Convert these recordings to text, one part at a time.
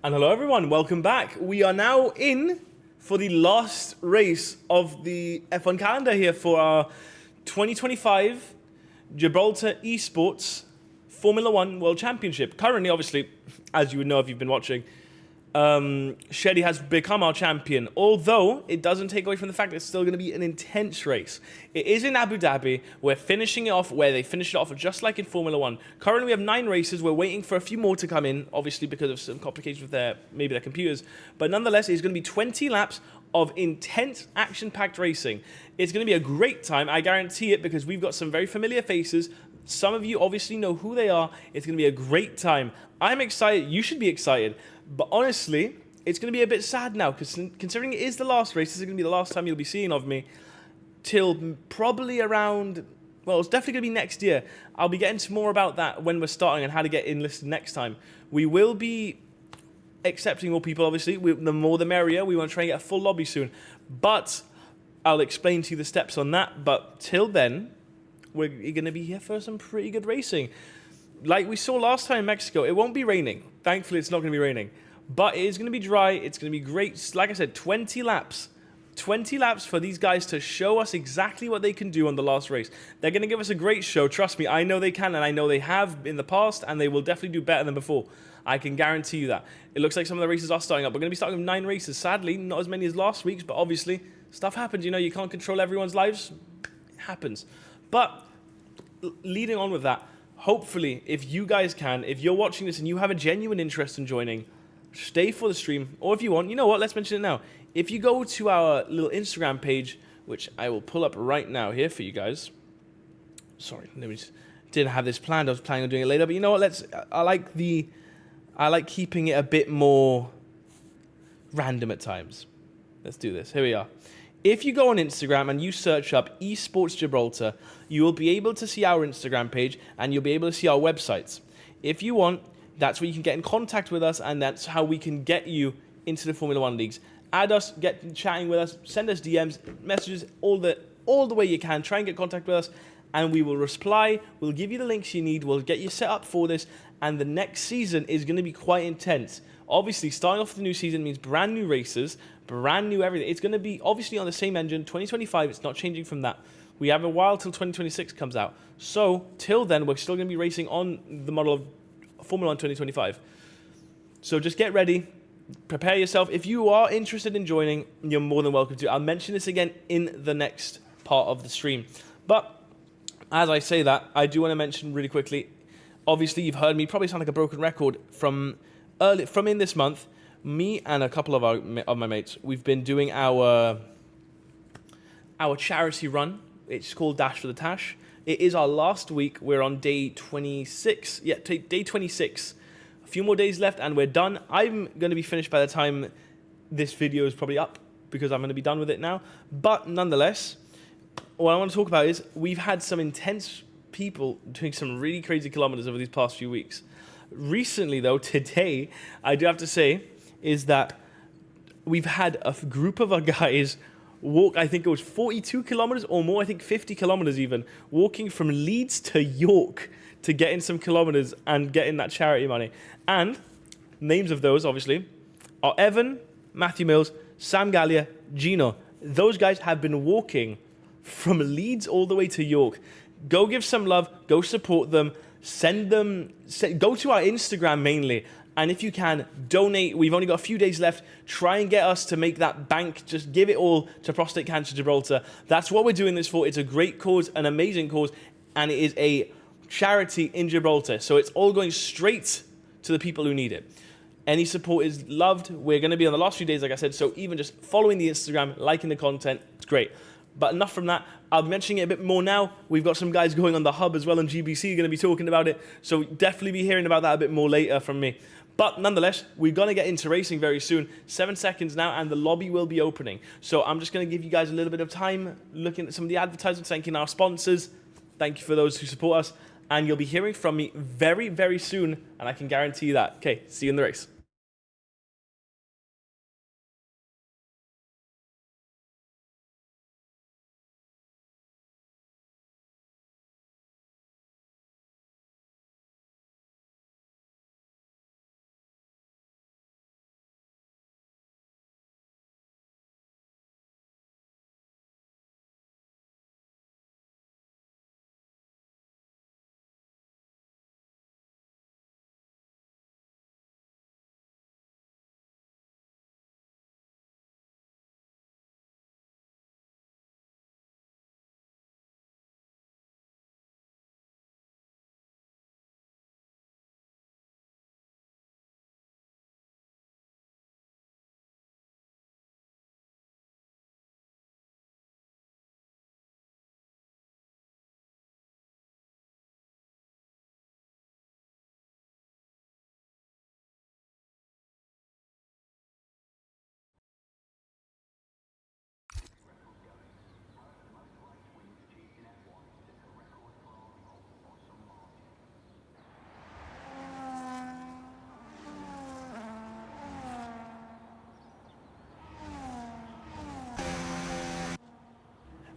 And hello everyone, welcome back. We are now in for the last race of the F1 calendar here for our 2025 Gibraltar Esports Formula One World Championship. Currently, obviously, as you would know if you've been watching, Sheddy has become our champion, although it doesn't take away from the fact that it's still going to be an intense race. It is in Abu Dhabi. We're finishing it off where they finished it off just like in Formula One. Currently, we have 9 races. We're waiting for a few more to come in, obviously because of some complications with maybe their computers. But nonetheless, it's going to be 20 laps of intense, action-packed racing. It's going to be a great time. I guarantee it because we've got some very familiar faces. Some of you obviously know who they are. It's going to be a great time. I'm excited. You should be excited. But honestly, it's going to be a bit sad now because considering it is the last race, this is going to be the last time you'll be seeing of me till probably around, well, it's definitely going to be next year. I'll be getting to more about that when we're starting and how to get enlisted next time. We will be accepting more people, obviously. The more the merrier. We want to try and get a full lobby soon. But I'll explain to you the steps on that. But till then, we're going to be here for some pretty good racing. Like we saw last time in Mexico, it won't be raining. Thankfully, it's not going to be raining. But it is going to be dry. It's going to be great. Like I said, 20 laps. 20 laps for these guys to show us exactly what they can do on the last race. They're going to give us a great show. Trust me, I know they can, and I know they have in the past, and they will definitely do better than before. I can guarantee you that. It looks like some of the races are starting up. We're going to be starting with 9 races. Sadly, not as many as last week's, but obviously, stuff happens. You know, you can't control everyone's lives. It happens. But leading on with that, hopefully, if you guys can, if you're watching this and you have a genuine interest in joining, stay for the stream. Or if you want, you know what, let's mention it now. If you go to our little Instagram page, which I will pull up right now here for you guys. Sorry, didn't have this planned. I was planning on doing it later. But you know what, I like keeping it a bit more random at times. Let's do this. Here we are. If you go on Instagram and you search up Esports Gibraltar, you will be able to see our Instagram page and you'll be able to see our websites. If you want, that's where you can get in contact with us, and that's how we can get you into the Formula One leagues. Add us, get chatting with us, send us DMs, messages, all the way you can. Try and get contact with us, and we will reply. We'll give you the links you need. We'll get you set up for this, and the next season is going to be quite intense. Obviously, starting off the new season means brand new races, brand new everything. It's going to be obviously on the same engine, 2025. It's not changing from that. We have a while till 2026 comes out. So, till then, we're still going to be racing on the model of Formula 1 2025. So just get ready. Prepare yourself. If you are interested in joining, you're more than welcome to. I'll mention this again in the next part of the stream. But as I say that, I do want to mention really quickly, obviously you've heard me probably sound like a broken record from in this month. Me and a couple of my mates, we've been doing our charity run. It's called Dash for the Tash. It is our last week. We're on day 26. Yeah, day 26. A few more days left and we're done. I'm going to be finished by the time this video is probably up because I'm going to be done with it now. But nonetheless, what I want to talk about is we've had some intense people doing some really crazy kilometers over these past few weeks. Recently, though, today, I do have to say, is that we've had a group of our guys walk, I think it was 42 kilometers or more, I think 50 kilometers even, walking from Leeds to York to get in some kilometers and get in that charity money. And names of those, obviously, are Evan, Matthew Mills, Sam Gallia, Gino. Those guys have been walking from Leeds all the way to York. Go give some love, go support them, go to our Instagram mainly. And if you can, donate. We've only got a few days left. Try and get us to make that bank. Just give it all to Prostate Cancer Gibraltar. That's what we're doing this for. It's a great cause, an amazing cause, and it is a charity in Gibraltar. So it's all going straight to the people who need it. Any support is loved. We're going to be on the last few days, like I said. So even just following the Instagram, liking the content, it's great. But enough from that. I'll be mentioning it a bit more now. We've got some guys going on the hub as well on GBC, going to be talking about it. So definitely be hearing about that a bit more later from me. But nonetheless, we're going to get into racing very soon. 7 seconds now, and the lobby will be opening. So I'm just going to give you guys a little bit of time looking at some of the advertisements, thanking our sponsors. Thank you for those who support us. And you'll be hearing from me very, very soon, and I can guarantee you that. Okay, see you in the race.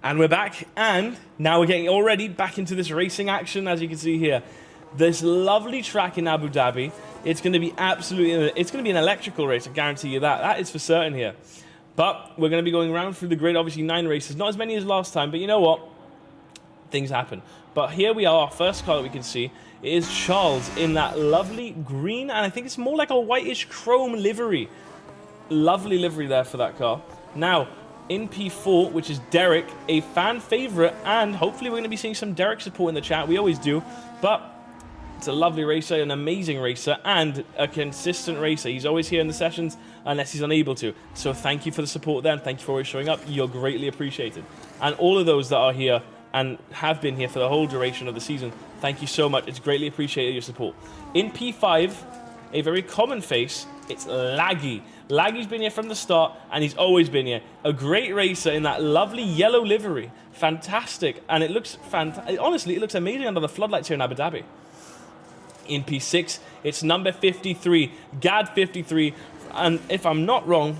And we're back, and now we're getting already back into this racing action, as you can see here. This lovely track in Abu Dhabi. It's going to be it's going to be an electrical race, I guarantee you that. That is for certain here. But we're going to be going around through the grid, obviously 9 races. Not as many as last time, but you know what? Things happen. But here we are, our first car that we can see. It is Charles in that lovely green, and I think it's more like a whitish chrome livery. Lovely livery there for that car. Now, in P4, which is Derek, a fan favorite, and hopefully we're going to be seeing some Derek support in the chat. We always do, but it's a lovely racer, an amazing racer, and a consistent racer. He's always here in the sessions unless he's unable to. So thank you for the support there, and thank you for always showing up. You're greatly appreciated. And all of those that are here and have been here for the whole duration of the season, thank you so much. It's greatly appreciated, your support. In P5, a very common face, it's Laggy. Laggy's been here from the start, and he's always been here. A great racer in that lovely yellow livery. Fantastic. And it looks fantastic. Honestly, it looks amazing under the floodlights here in Abu Dhabi. In P6, it's number 53, Gad 53. And if I'm not wrong,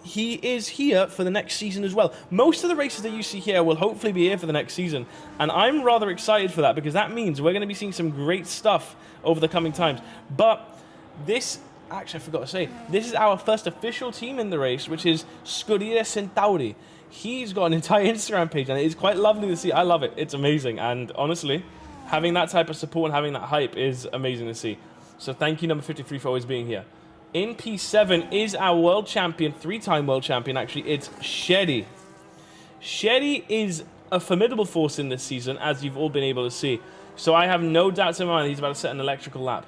he is here for the next season as well. Most of the races that you see here will hopefully be here for the next season. And I'm rather excited for that, because that means we're going to be seeing some great stuff over the coming times. But this... Actually, I forgot to say, this is our first official team in the race, which is Scuderia Centauri. He's got an entire Instagram page, and it is quite lovely to see. I love it. It's amazing. And honestly, having that type of support and having that hype is amazing to see. So thank you, number 53, for always being here. In P7 is our world champion, 3-time world champion, actually. It's Shedi. Shedi is a formidable force in this season, as you've all been able to see. So I have no doubts in my mind he's about to set an electrical lap.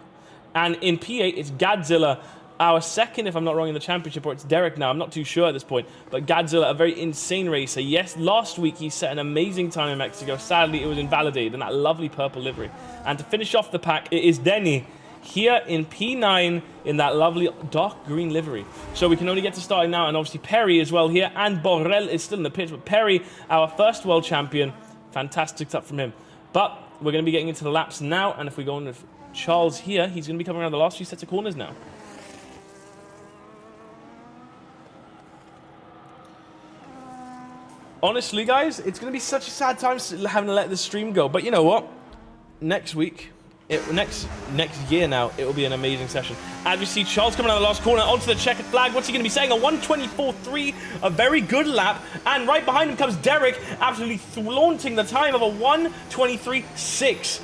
And in P8, it's Godzilla, our second, if I'm not wrong, in the championship, or it's Derek now. I'm not too sure at this point. But Godzilla, a very insane racer. Yes, last week he set an amazing time in Mexico. Sadly, it was invalidated in that lovely purple livery. And to finish off the pack, it is Denny here in P9 in that lovely dark green livery. So we can only get to starting now. And obviously Perry as well here. And Borrell is still in the pitch. But Perry, our first world champion. Fantastic stuff from him. But we're going to be getting into the laps now. And if we go on with Charles here, he's going to be coming around the last few sets of corners now. Honestly, guys, it's going to be such a sad time having to let this stream go. But you know what? Next week, next year now, it will be an amazing session. As we see Charles coming out of the last corner onto the checkered flag. What's he going to be saying? A 1:24.3, a very good lap. And right behind him comes Derek, absolutely flaunting the time of a 1:23.6.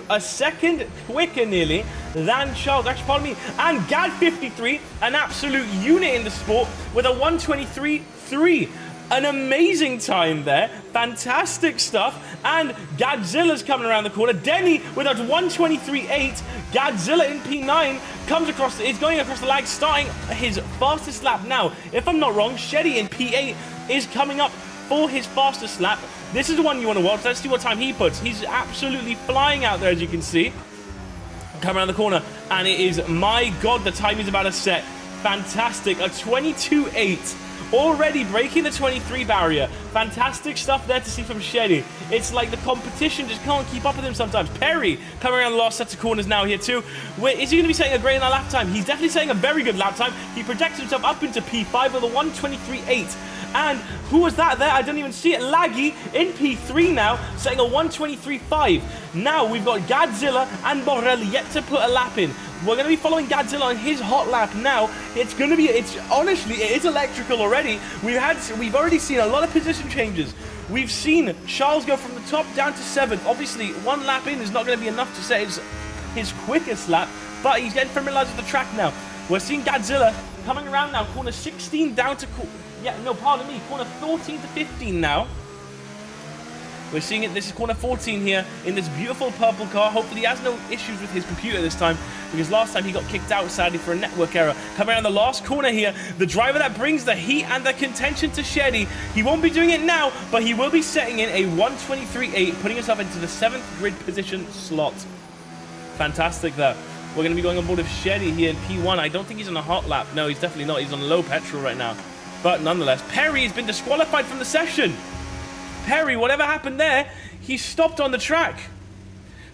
A second quicker nearly than Charles, actually, pardon me. And Gad 53, an absolute unit in the sport with a 1:23.3. An amazing time there. Fantastic stuff. And Godzilla's coming around the corner. Denny with a 1:23.8. Godzilla in P9 comes across, is going across the lag, starting his fastest lap now. If I'm not wrong, Shedi in P8 is coming up for his fastest lap. This is the one you want to watch. Let's see what time he puts. He's absolutely flying out there, as you can see. Come around the corner, and it is, my God, the time he's about to set. Fantastic. A 22.8. Already breaking the 23 barrier. Fantastic stuff there to see from Shedi. It's like the competition just can't keep up with him sometimes. Perry coming around the last sets of corners now here too. Is he going to be setting a great lap time? He's definitely setting a very good lap time. He projects himself up into P5 with a 1:23.8. And who was that there? I didn't even see it. Laggy in P3 now, setting a 1:23.5. Now we've got Godzilla and Borrell yet to put a lap in. We're going to be following Godzilla on his hot lap now. Honestly, it is electrical already. We've already seen a lot of position changes. We've seen Charles go from the top down to 7th. Obviously, one lap in is not going to be enough to set his quickest lap, but he's getting familiarized with the track now. We're seeing Godzilla coming around now, corner 16 down to... corner 14 to 15 now. We're seeing it, this is corner 14 here in this beautiful purple car. Hopefully he has no issues with his computer this time, because last time he got kicked out, sadly, for a network error. Coming around the last corner here, the driver that brings the heat and the contention to Shedi. He won't be doing it now, but he will be setting in a 1:23.8, putting himself into the 7th grid position slot. Fantastic there. We're going to be going on board with Shedi here in P1. I don't think he's on a hot lap. No, he's definitely not. He's on low petrol right now. But nonetheless, Perry has been disqualified from the session. Perry, whatever happened there, he stopped on the track.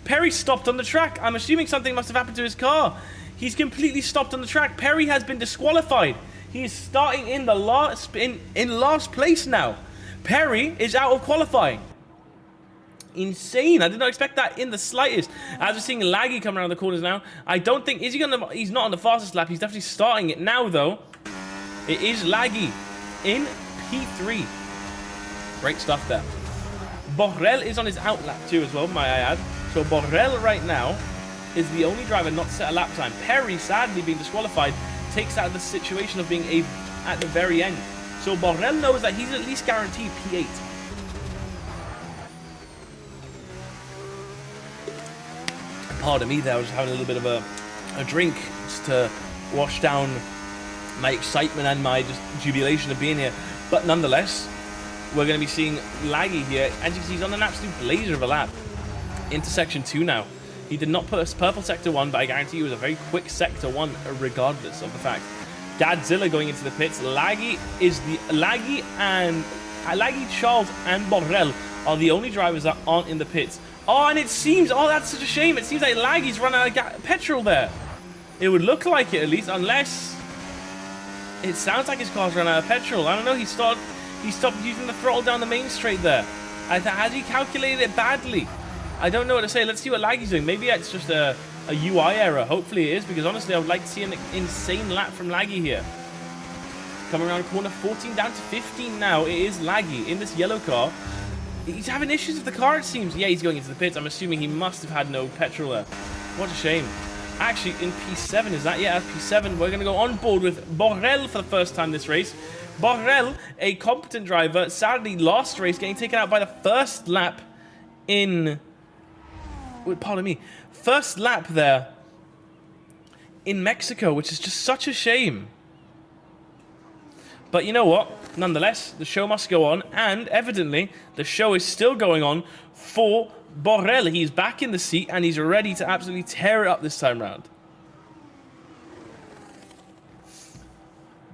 Perry stopped on the track. I'm assuming something must have happened to his car. He's completely stopped on the track. Perry has been disqualified. He is starting in the last place now. Perry is out of qualifying. Insane. I did not expect that in the slightest. As we're seeing Laggy come around the corners now, I don't think... Is he going to... He's not on the fastest lap. He's definitely starting it now, though. It is Laggy in P3. Great stuff there. Borrell is on his out lap, too, as well, might I add. So Borrell right now is the only driver not to set a lap time. Perry, sadly being disqualified, takes out of the situation of being at the very end. So Borrell knows that he's at least guaranteed P8. Pardon me there, I was having a little bit of a drink just to wash down my excitement and my just jubilation of being here. But nonetheless, we're going to be seeing Laggy here. As you can see, he's on an absolute blazer of a lap into Section 2 now. He did not put a purple Sector 1, but I guarantee you it was a very quick Sector 1 regardless of the fact. Godzilla going into the pits. Laggy, Charles, and Borrell are the only drivers that aren't in the pits. Oh, and it seems... Oh, that's such a shame. It seems like Laggy's run out of petrol there. It would look like it, at least, unless... It sounds like his car's run out of petrol. I don't know. He stopped using the throttle down the main straight there. Has he calculated it badly? I don't know what to say. Let's see what Laggy's doing. Maybe it's just a UI error. Hopefully it is, because honestly, I would like to see an insane lap from Laggy here. Coming around corner 14 down to 15 now. It is Laggy in this yellow car. He's having issues with the car, it seems. Yeah, he's going into the pits. I'm assuming he must have had no petrol there. What a shame. Actually, in P7, is that? Yeah, P7. We're going to go on board with Borrell for the first time this race. Borrell, a competent driver, sadly last race, getting taken out by the first lap in... Pardon me. First lap there in Mexico, which is just such a shame. But you know what? Nonetheless, the show must go on, and evidently, the show is still going on for Borrell. He's back in the seat, and he's ready to absolutely tear it up this time round.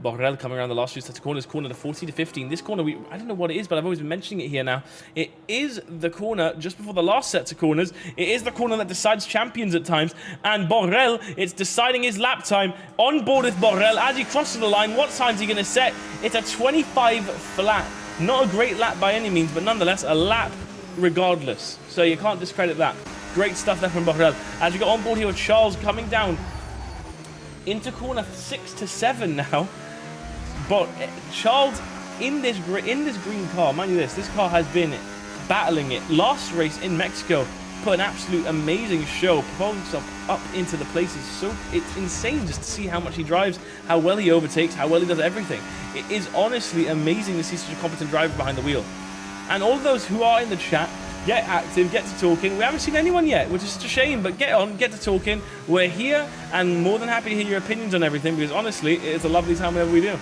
Borrell coming around the last few sets of corners, corner to 14 to 15. This corner, I don't know what it is, but I've always been mentioning it here now. It is the corner just before the last sets of corners. It is the corner that decides champions at times. And Borrell, it's deciding his lap time. On board with Borrell as he crosses the line. What time's he going to set? It's a 25 flat. Not a great lap by any means, but nonetheless, a lap regardless. So you can't discredit that. Great stuff there from Borrell. As we go on board here with Charles coming down into corner 6 to 7 now. But Charles in this green car, mind you this car has been battling it. Last race in Mexico, put an absolute amazing show, propelled himself up into the places. So it's insane just to see how much he drives, how well he overtakes, how well he does everything. It is honestly amazing to see such a competent driver behind the wheel. And all those who are in the chat, get active, get to talking. We haven't seen anyone yet, which is such a shame, but get on, get to talking. We're here and more than happy to hear your opinions on everything, because honestly, it's a lovely time whenever we do.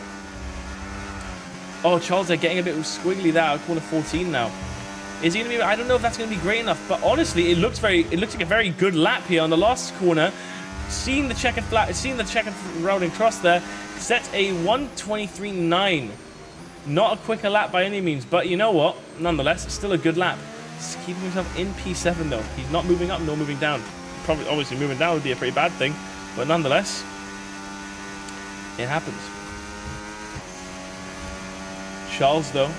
Oh, Charles, they're getting a bit squiggly there at corner 14 now. Is he going to be... I don't know if that's going to be great enough, but honestly, it looks like a very good lap here on the last corner. Seeing the checkered routing cross there, sets a 1:23.9. Not a quicker lap by any means, but you know what? Nonetheless, it's still a good lap. He's keeping himself in P7 though. He's not moving up nor moving down. Probably, obviously, moving down would be a pretty bad thing, but nonetheless, it happens. Charles, though,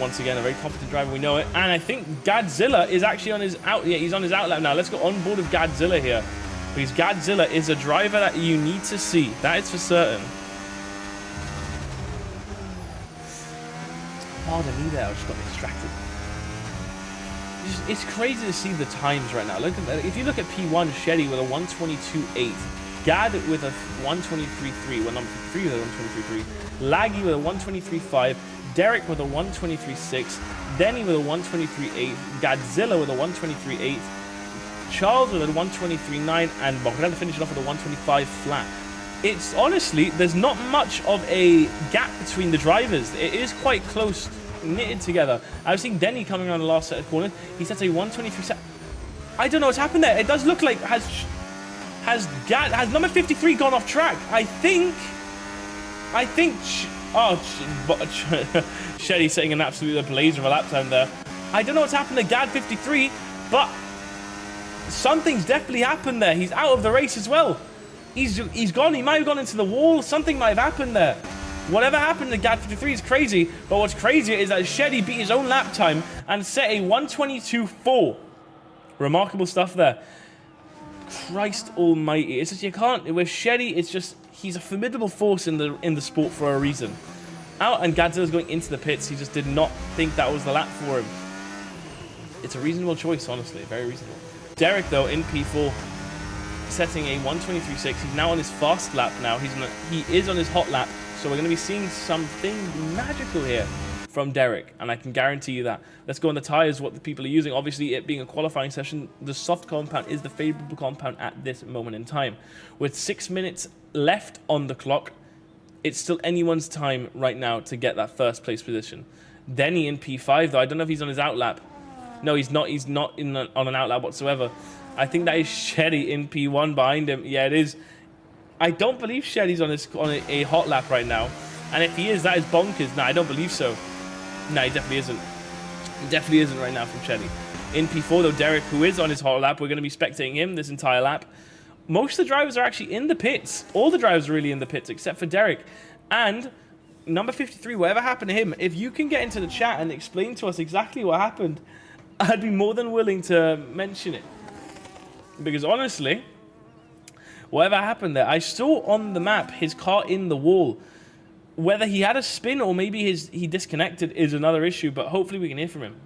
once again, a very competent driver, we know it. And I think Godzilla is actually on his out. Yeah, he's on his out lap now. Let's go on board with Godzilla here, because Godzilla is a driver that you need to see. That is for certain. Pardon me there, I just got distracted. It's crazy to see the times right now. Look at that. If you look at P1, Shetty with a 1:22.8, Gad with a 1:23.3, well, number 3 with a 1:23.3, Laggy with a 1:23.5, Derek with a 1:23.6, Denny with a 1:23.8, Godzilla with a 1:23.8, Charles with a 1:23.9, and Borrell finishing off with a 1:25 flat. It's honestly, there's not much of a gap between the drivers. It is quite close, knitted together. I've seen Denny coming around the last set of corners. He sets a 1:23. I don't know what's happened there. It does look like has number 53 gone off track? I think. Shetty setting an absolute blazer of a lap time there. I don't know what's happened to Gad 53, but something's definitely happened there. He's out of the race as well. He's gone. He might have gone into the wall. Something might have happened there. Whatever happened to GAD 53 is crazy, but what's crazier is that Sheddy beat his own lap time and set a 1:22.4. Remarkable stuff there. Christ almighty. It's just, you can't, with Sheddy, it's just, he's a formidable force in the sport for a reason. Out, and Godzilla's going into the pits. He just did not think that was the lap for him. It's a reasonable choice, honestly. Very reasonable. Derek, though, in P4, setting a 1:23.6. He's now on his fast lap now. He is on his hot lap. So we're going to be seeing something magical here from Derek. And I can guarantee you that. Let's go on the tyres, what the people are using. Obviously, it being a qualifying session, the soft compound is the favourable compound at this moment in time. With 6 minutes left on the clock, it's still anyone's time right now to get that first place position. Denny in P5, though. I don't know if he's on his outlap. No, he's not. He's not on an outlap whatsoever. I think that is Sheddy in P1 behind him. Yeah, it is. I don't believe Sheddy's on a hot lap right now. And if he is, that is bonkers. No, I don't believe so. No, he definitely isn't. He definitely isn't right now from Sheddy. In P4, though, Derek, who is on his hot lap, we're going to be spectating him this entire lap. Most of the drivers are actually in the pits. All the drivers are really in the pits, except for Derek. And number 53, whatever happened to him, if you can get into the chat and explain to us exactly what happened, I'd be more than willing to mention it. Because honestly, whatever happened there, I saw on the map his car in the wall. Whether he had a spin or maybe he disconnected is another issue, but hopefully we can hear from him.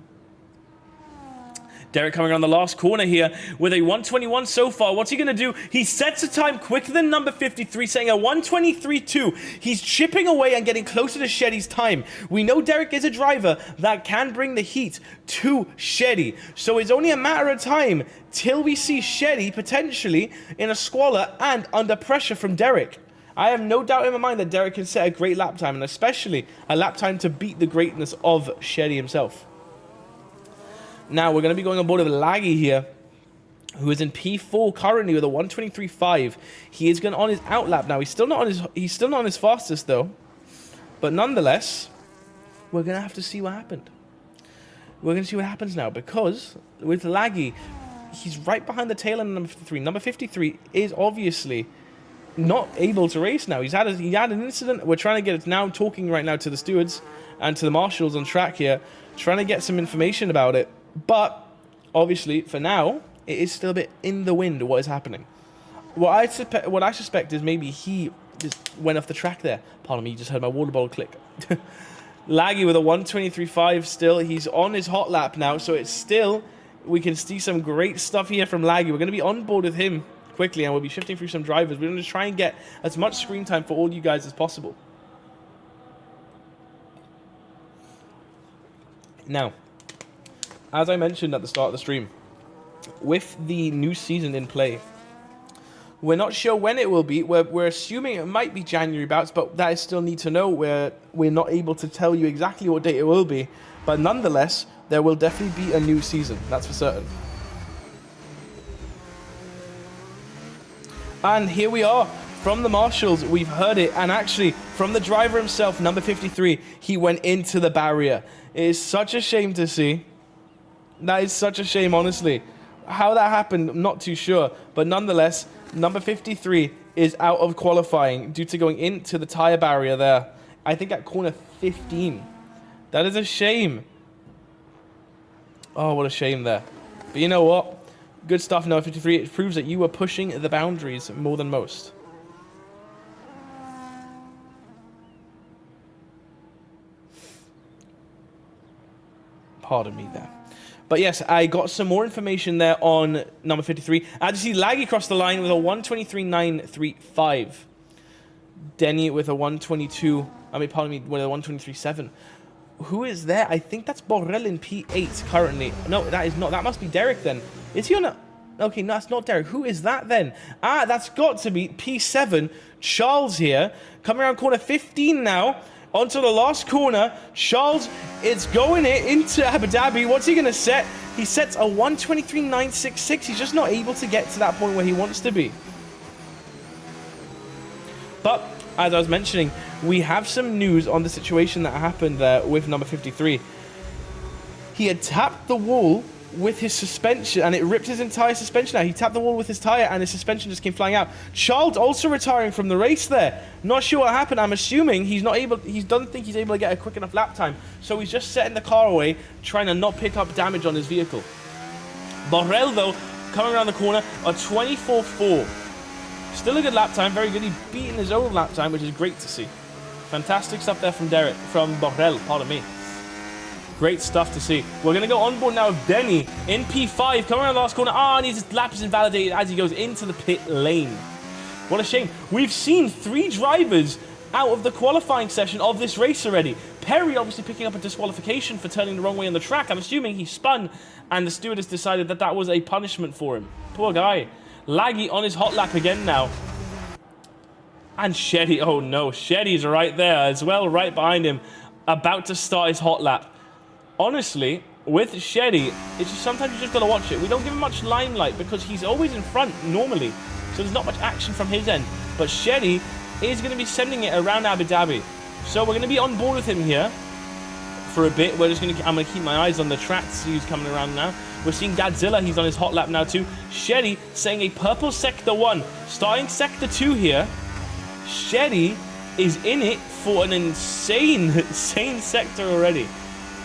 Derek coming around the last corner here with a 1:21 so far. What's he going to do? He sets a time quicker than number 53, setting a 1:23.2. He's chipping away and getting closer to Sheddy's time. We know Derek is a driver that can bring the heat to Sheddy. So it's only a matter of time till we see Sheddy potentially in a squalor and under pressure from Derek. I have no doubt in my mind that Derek can set a great lap time, and especially a lap time to beat the greatness of Sheddy himself. Now, we're going to be going on board with Laggy here, who is in P4 currently with a 1:23.5. He is going on his outlap now. He's still not on his fastest, though. But nonetheless, we're going to have to see what happened. We're going to see what happens now, because with Laggy, he's right behind the tail end of number 53. Number 53 is obviously not able to race now. He had an incident. We're trying to get it now, talking right now to the stewards and to the marshals on track here, trying to get some information about it. But obviously, for now, it is still a bit in the wind what is happening. What I suspect is maybe he just went off the track there. Pardon me, you just heard my water bottle click. Laggy with a 1:23.5 still. He's on his hot lap now, so it's still, we can see some great stuff here from Laggy. We're going to be on board with him quickly, and we'll be shifting through some drivers. We're going to try and get as much screen time for all you guys as possible. Now, as I mentioned at the start of the stream, with the new season in play, we're not sure when it will be. We're assuming it might be January bouts, but that is still need to know. We're not able to tell you exactly what date it will be. But nonetheless, there will definitely be a new season. That's for certain. And here we are. From the marshals, we've heard it. And actually, from the driver himself, number 53, he went into the barrier. It is such a shame to see. That is such a shame, honestly. How that happened, I'm not too sure. But nonetheless, number 53 is out of qualifying due to going into the tyre barrier there. I think at corner 15. That is a shame. Oh, what a shame there. But you know what? Good stuff, number 53. It proves that you were pushing the boundaries more than most. Pardon me there. But yes, I got some more information there on number 53. As you see, Laggy across the line with a 1:23.935. Denny with a 1:22. With a 1:23.7. Who is there? I think that's Borrell in P8 currently. No, that is not. That must be Derek then. Is he on a... Okay, no, that's not Derek. Who is that then? Ah, that's got to be P7. Charles here. Coming around corner 15 now. Onto the last corner. Charles is going into Abu Dhabi. What's he going to set? He sets a 1:23.966. He's just not able to get to that point where he wants to be. But, as I was mentioning, we have some news on the situation that happened there with number 53. He had tapped the wall with his suspension, and it ripped his entire suspension out. He tapped the wall with his tire, and his suspension just came flying out. Charles also retiring from the race there. Not sure what happened. I'm assuming he doesn't think he's able to get a quick enough lap time, so he's just setting the car away, trying to not pick up damage on his vehicle. Borrell, though, coming around the corner, a 24.4. Still a good lap time, very good. He's beaten his own lap time, which is great to see. Fantastic stuff there from Borrell, pardon me. Great stuff to see. We're going to go on board now with Denny in P5, coming around the last corner. And his lap is invalidated as he goes into the pit lane. What a shame. We've seen 3 drivers out of the qualifying session of this race already. Perry obviously picking up a disqualification for turning the wrong way on the track. I'm assuming he spun, and the steward has decided that that was a punishment for him. Poor guy. Laggy on his hot lap again now. And Shetty, oh no, Shetty's right there as well, right behind him, about to start his hot lap. Honestly, with Shetty, it's just, sometimes you just gotta watch it. We don't give him much limelight because he's always in front normally, so there's not much action from his end. But Shetty is going to be sending it around Abu Dhabi, so we're going to be on board with him here for a bit. I'm going to keep my eyes on the track to see who's coming around now. We're seeing Godzilla, he's on his hot lap now too. Shetty saying a purple sector 1, starting sector 2 here. Shetty is in it for an insane sector already.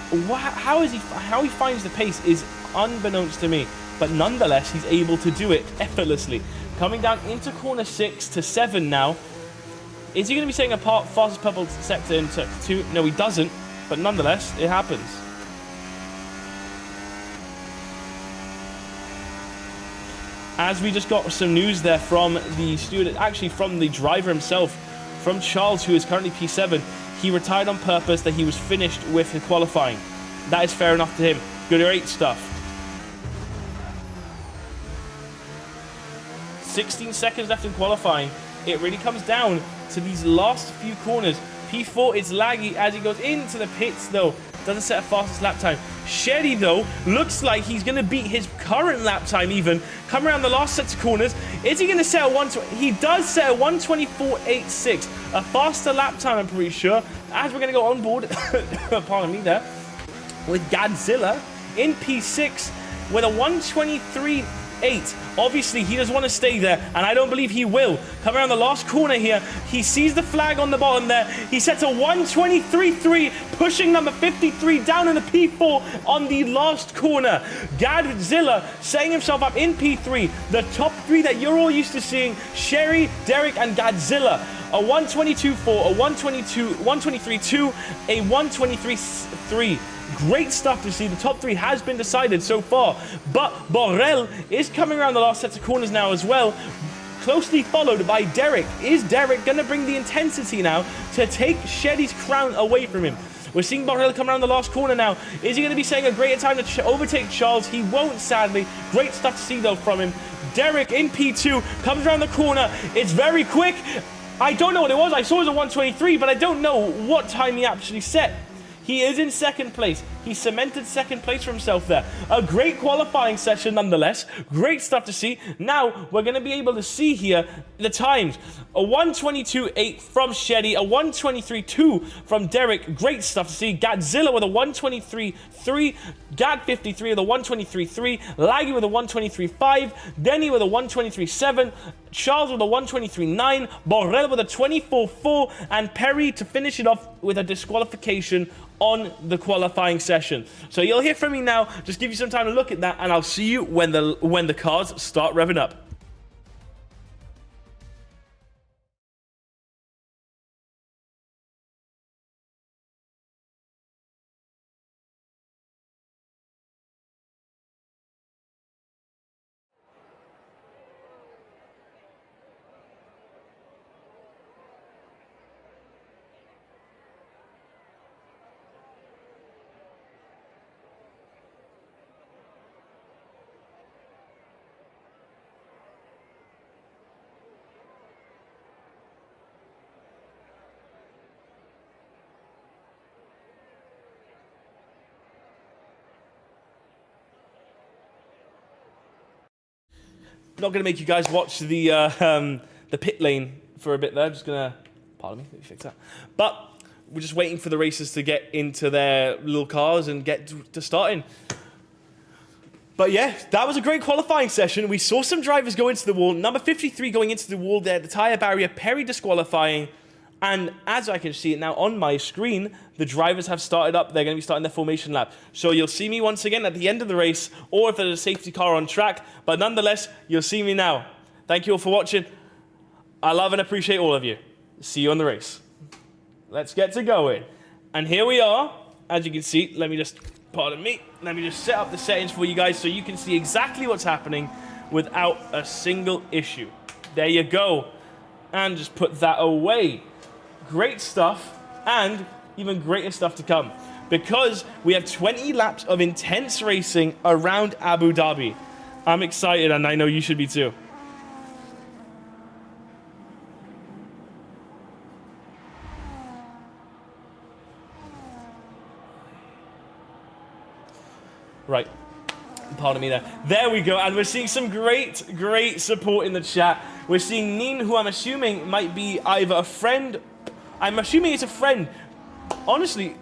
How he finds the pace is unbeknownst to me, but nonetheless he's able to do it effortlessly. Coming down into corner 6 to 7 now. Is he going to be saying a fastest purple sector in sector 2? No, he doesn't, but nonetheless it happens. As we just got some news there from the steward, actually from the driver himself, from Charles, who is currently P7. He retired on purpose, that he was finished with his qualifying. That is fair enough to him. Good, great stuff. 16 seconds left in qualifying. It really comes down to these last few corners. P4 is laggy as he goes into the pits, though. Doesn't set a fastest lap time. Shetty, though, looks like he's going to beat his current lap time even. Come around the last sets of corners. Is he going to set a 120? He does set a 124.86. A faster lap time, I'm pretty sure. As we're going to go on board, pardon me there, with Godzilla in P6 with a 123.8. Obviously, he doesn't want to stay there, and I don't believe he will. Come around the last corner here. He sees the flag on the bottom there. He sets a 123.3, pushing number 53 down in the P4 on the last corner. Godzilla setting himself up in P3. The top 3 that you're all used to seeing, Sherry, Derek, and Godzilla. A 122.4, a 123.2, a 123.3. Great stuff to see. The top 3 has been decided so far, but Borrell is coming around the last sets of corners now as well, closely followed by Derek. Is Derek going to bring the intensity now to take Shetty's crown away from him? We're seeing Borrell come around the last corner now. Is he going to be saying a greater time to overtake Charles? He won't, sadly. Great stuff to see, though, from him. Derek in P2 comes around the corner. It's very quick. I don't know what it was. I saw it was a 123, but I don't know what time he actually set. He is in second place. He cemented second place for himself there. A great qualifying session nonetheless. Great stuff to see. Now, we're going to be able to see here the times. A 122.8 from Shetty. A 123.2 from Derek. Great stuff to see. Godzilla with a 123.3. Gad53 with a 123.3. Laggy with a 123.5. Denny with a 123.7. Charles with a 123.9. Borrell with a 24.4. And Perry to finish it off with a disqualification on the qualifying session. So you'll hear from me now. Just give you some time to look at that, and I'll see you when the cars start revving up. Not going to make you guys watch the pit lane for a bit there. Just going to, pardon me, let me fix that. But we're just waiting for the racers to get into their little cars and get to starting. But yeah, that was a great qualifying session. We saw some drivers go into the wall. Number 53 going into the wall there, the tyre barrier, Perry disqualifying. And as I can see it now on my screen, the drivers have started up. They're going to be starting their formation lap. So you'll see me once again at the end of the race, or if there's a safety car on track. But nonetheless, you'll see me now. Thank you all for watching. I love and appreciate all of you. See you on the race. Let's get to going. And here we are. As you can see, let me just set up the settings for you guys so you can see exactly what's happening without a single issue. There you go. And just put that away. Great stuff, and even greater stuff to come, because we have 20 laps of intense racing around Abu Dhabi. I'm excited, and I know you should be too. Right. Pardon me there. There we go. And we're seeing some great support in the chat. We're seeing Neen, who I'm assuming might be either a friend. I'm assuming it's a friend. Honestly,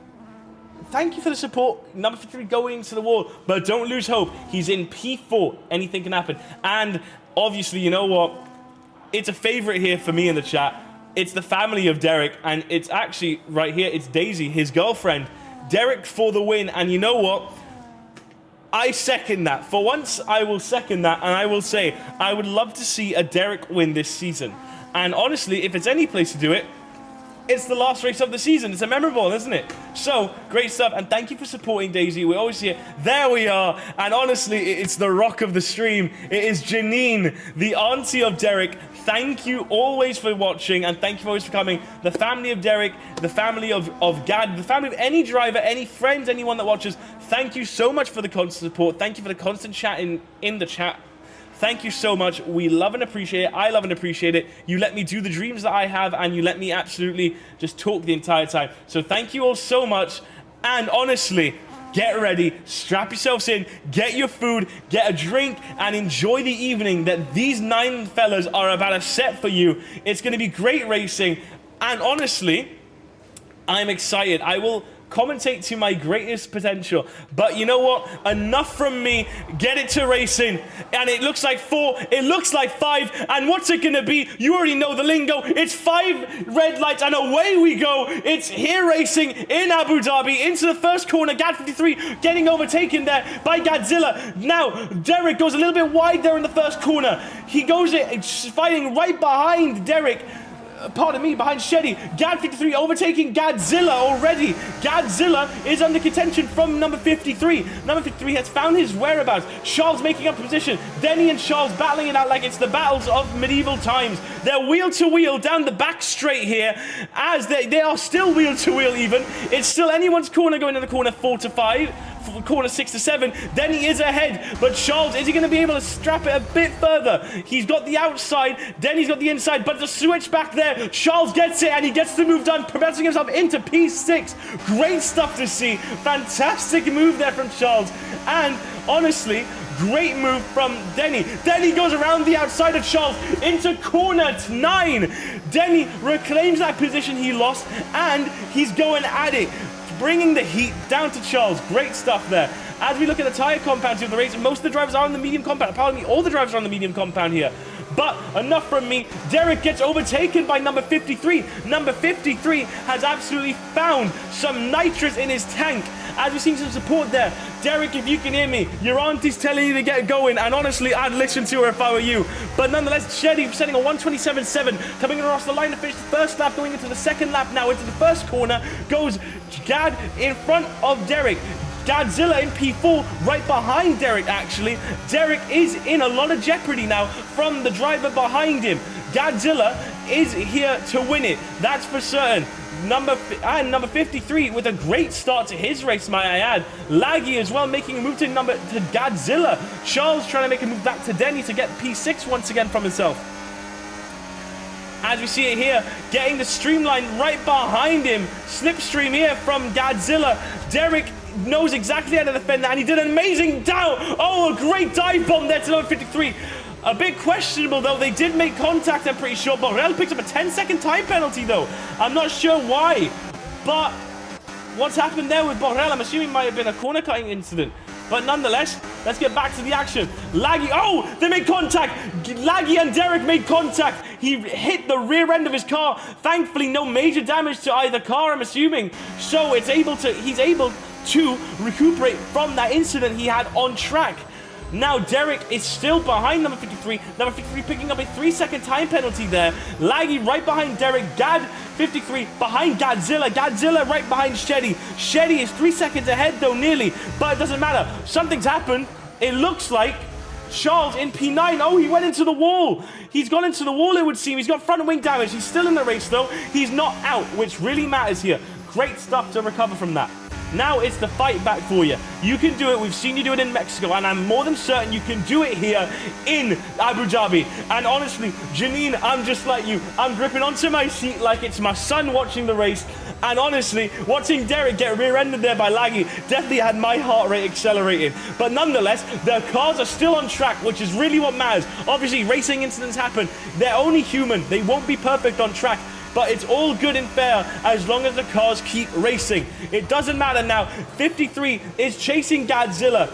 thank you for the support. Number 53 going to the wall. But don't lose hope. He's in P4. Anything can happen. And obviously, you know what? It's a favorite here for me in the chat. It's the family of Derek. And it's actually right here. It's Daisy, his girlfriend. Derek for the win. And you know what? I second that. For once, I will second that, and I will say I would love to see a Derek win this season. And honestly, if it's any place to do it, it's the last race of the season. It's a memorable, isn't it? So, great stuff, and thank you for supporting Daisy. We're always here. There we are. And honestly, it's the rock of the stream. It is Janine, the auntie of Derek. Thank you always for watching, and thank you always for coming. The family of Derek, the family of Gad, the family of any driver, any friends, anyone that watches, thank you so much for the constant support. Thank you for the constant chat in the chat. Thank you so much. We love and appreciate it. I love and appreciate it. You let me do the dreams that I have, and you let me absolutely just talk the entire time. So thank you all so much, and honestly, get ready, strap yourselves in, get your food, get a drink, and enjoy the evening that these 9 fellas are about to set for you. It's going to be great racing, and honestly, I'm excited. I will commentate to my greatest potential. But you know what? Enough from me. Get it to racing. And it looks like 4. It looks like 5. And what's it going to be? You already know the lingo. It's 5 red lights and away we go. It's here racing in Abu Dhabi into the first corner. Gad 53 getting overtaken there by Godzilla. Now, Derek goes a little bit wide there in the first corner. He goes fighting right behind Derek. Pardon me, behind Sheddy. Gad 53 overtaking Godzilla already. Godzilla is under contention from number 53. Number 53 has found his whereabouts. Charles making up position. Denny and Charles battling it out like it's the battles of medieval times. They're wheel to wheel down the back straight here, as they are still wheel to wheel even. It's still anyone's corner going into corner 4 to 5. Corner 6 to 7. Denny is ahead, but Charles, is he going to be able to strap it a bit further? He's got the outside, Denny's got the inside, but the switch back there, Charles gets it, and he gets the move done, propelling himself into P6. Great stuff to see. Fantastic move there from Charles, and honestly, great move from Denny. Denny goes around the outside of Charles into corner 9. Denny reclaims that position he lost, and he's going at it, bringing the heat down to Charles. Great stuff there. As we look at the tyre compounds of the race, most of the drivers are on the medium compound. Pardon me, all the drivers are on the medium compound here. But enough from me. Derek gets overtaken by number 53. Number 53 has absolutely found some nitrous in his tank. As we've seen some support there. Derek, if you can hear me, your auntie's telling you to get going, and honestly, I'd listen to her if I were you. But nonetheless, Sheddy setting a 1:27.7, coming across the line to finish the first lap, going into the second lap now, into the first corner, goes Gad in front of Derek. Godzilla in P4, right behind Derek, actually. Derek is in a lot of jeopardy now from the driver behind him. Godzilla is here to win it, that's for certain. Number 53 with a great start to his race, might I add. Laggy as well, making a move to Godzilla. Charles trying to make a move back to Denny to get P6 once again from himself. As we see it here, getting the streamline right behind him. Slipstream here from Godzilla. Derek knows exactly how to defend that, and he did an amazing down. Oh, a great dive bomb there to number 53. A bit questionable, though. They did make contact, I'm pretty sure. Borrell picks up a 10-second time penalty, though. I'm not sure why. But what's happened there with Borrell? I'm assuming it might have been a corner-cutting incident. But nonetheless, let's get back to the action. Laggy, oh, they made contact. Laggy and Derek made contact. He hit the rear end of his car. Thankfully, no major damage to either car, I'm assuming. So he's able to recuperate from that incident he had on track. Now Derek is still behind number 53. Number 53 picking up a 3-second time penalty there. Laggy right behind Derek. Gad 53 behind Godzilla. Godzilla right behind Sheddy. Sheddy is 3 seconds ahead though, nearly. But it doesn't matter. Something's happened. It looks like Charles in P9. Oh, he went into the wall. He's gone into the wall, it would seem. He's got front wing damage. He's still in the race though. He's not out, which really matters here. Great stuff to recover from that. Now it's the fight back for you. You can do it. We've seen you do it in Mexico, and I'm more than certain you can do it here in Abu Dhabi. And honestly, Janine, I'm just like you. I'm gripping onto my seat like it's my son watching the race. And honestly, watching Derek get rear-ended there by Laggy definitely had my heart rate accelerated. But nonetheless, the cars are still on track, which is really what matters. Obviously, racing incidents happen. They're only human. They won't be perfect on track. But it's all good and fair as long as the cars keep racing. It doesn't matter now. 53 is chasing Godzilla.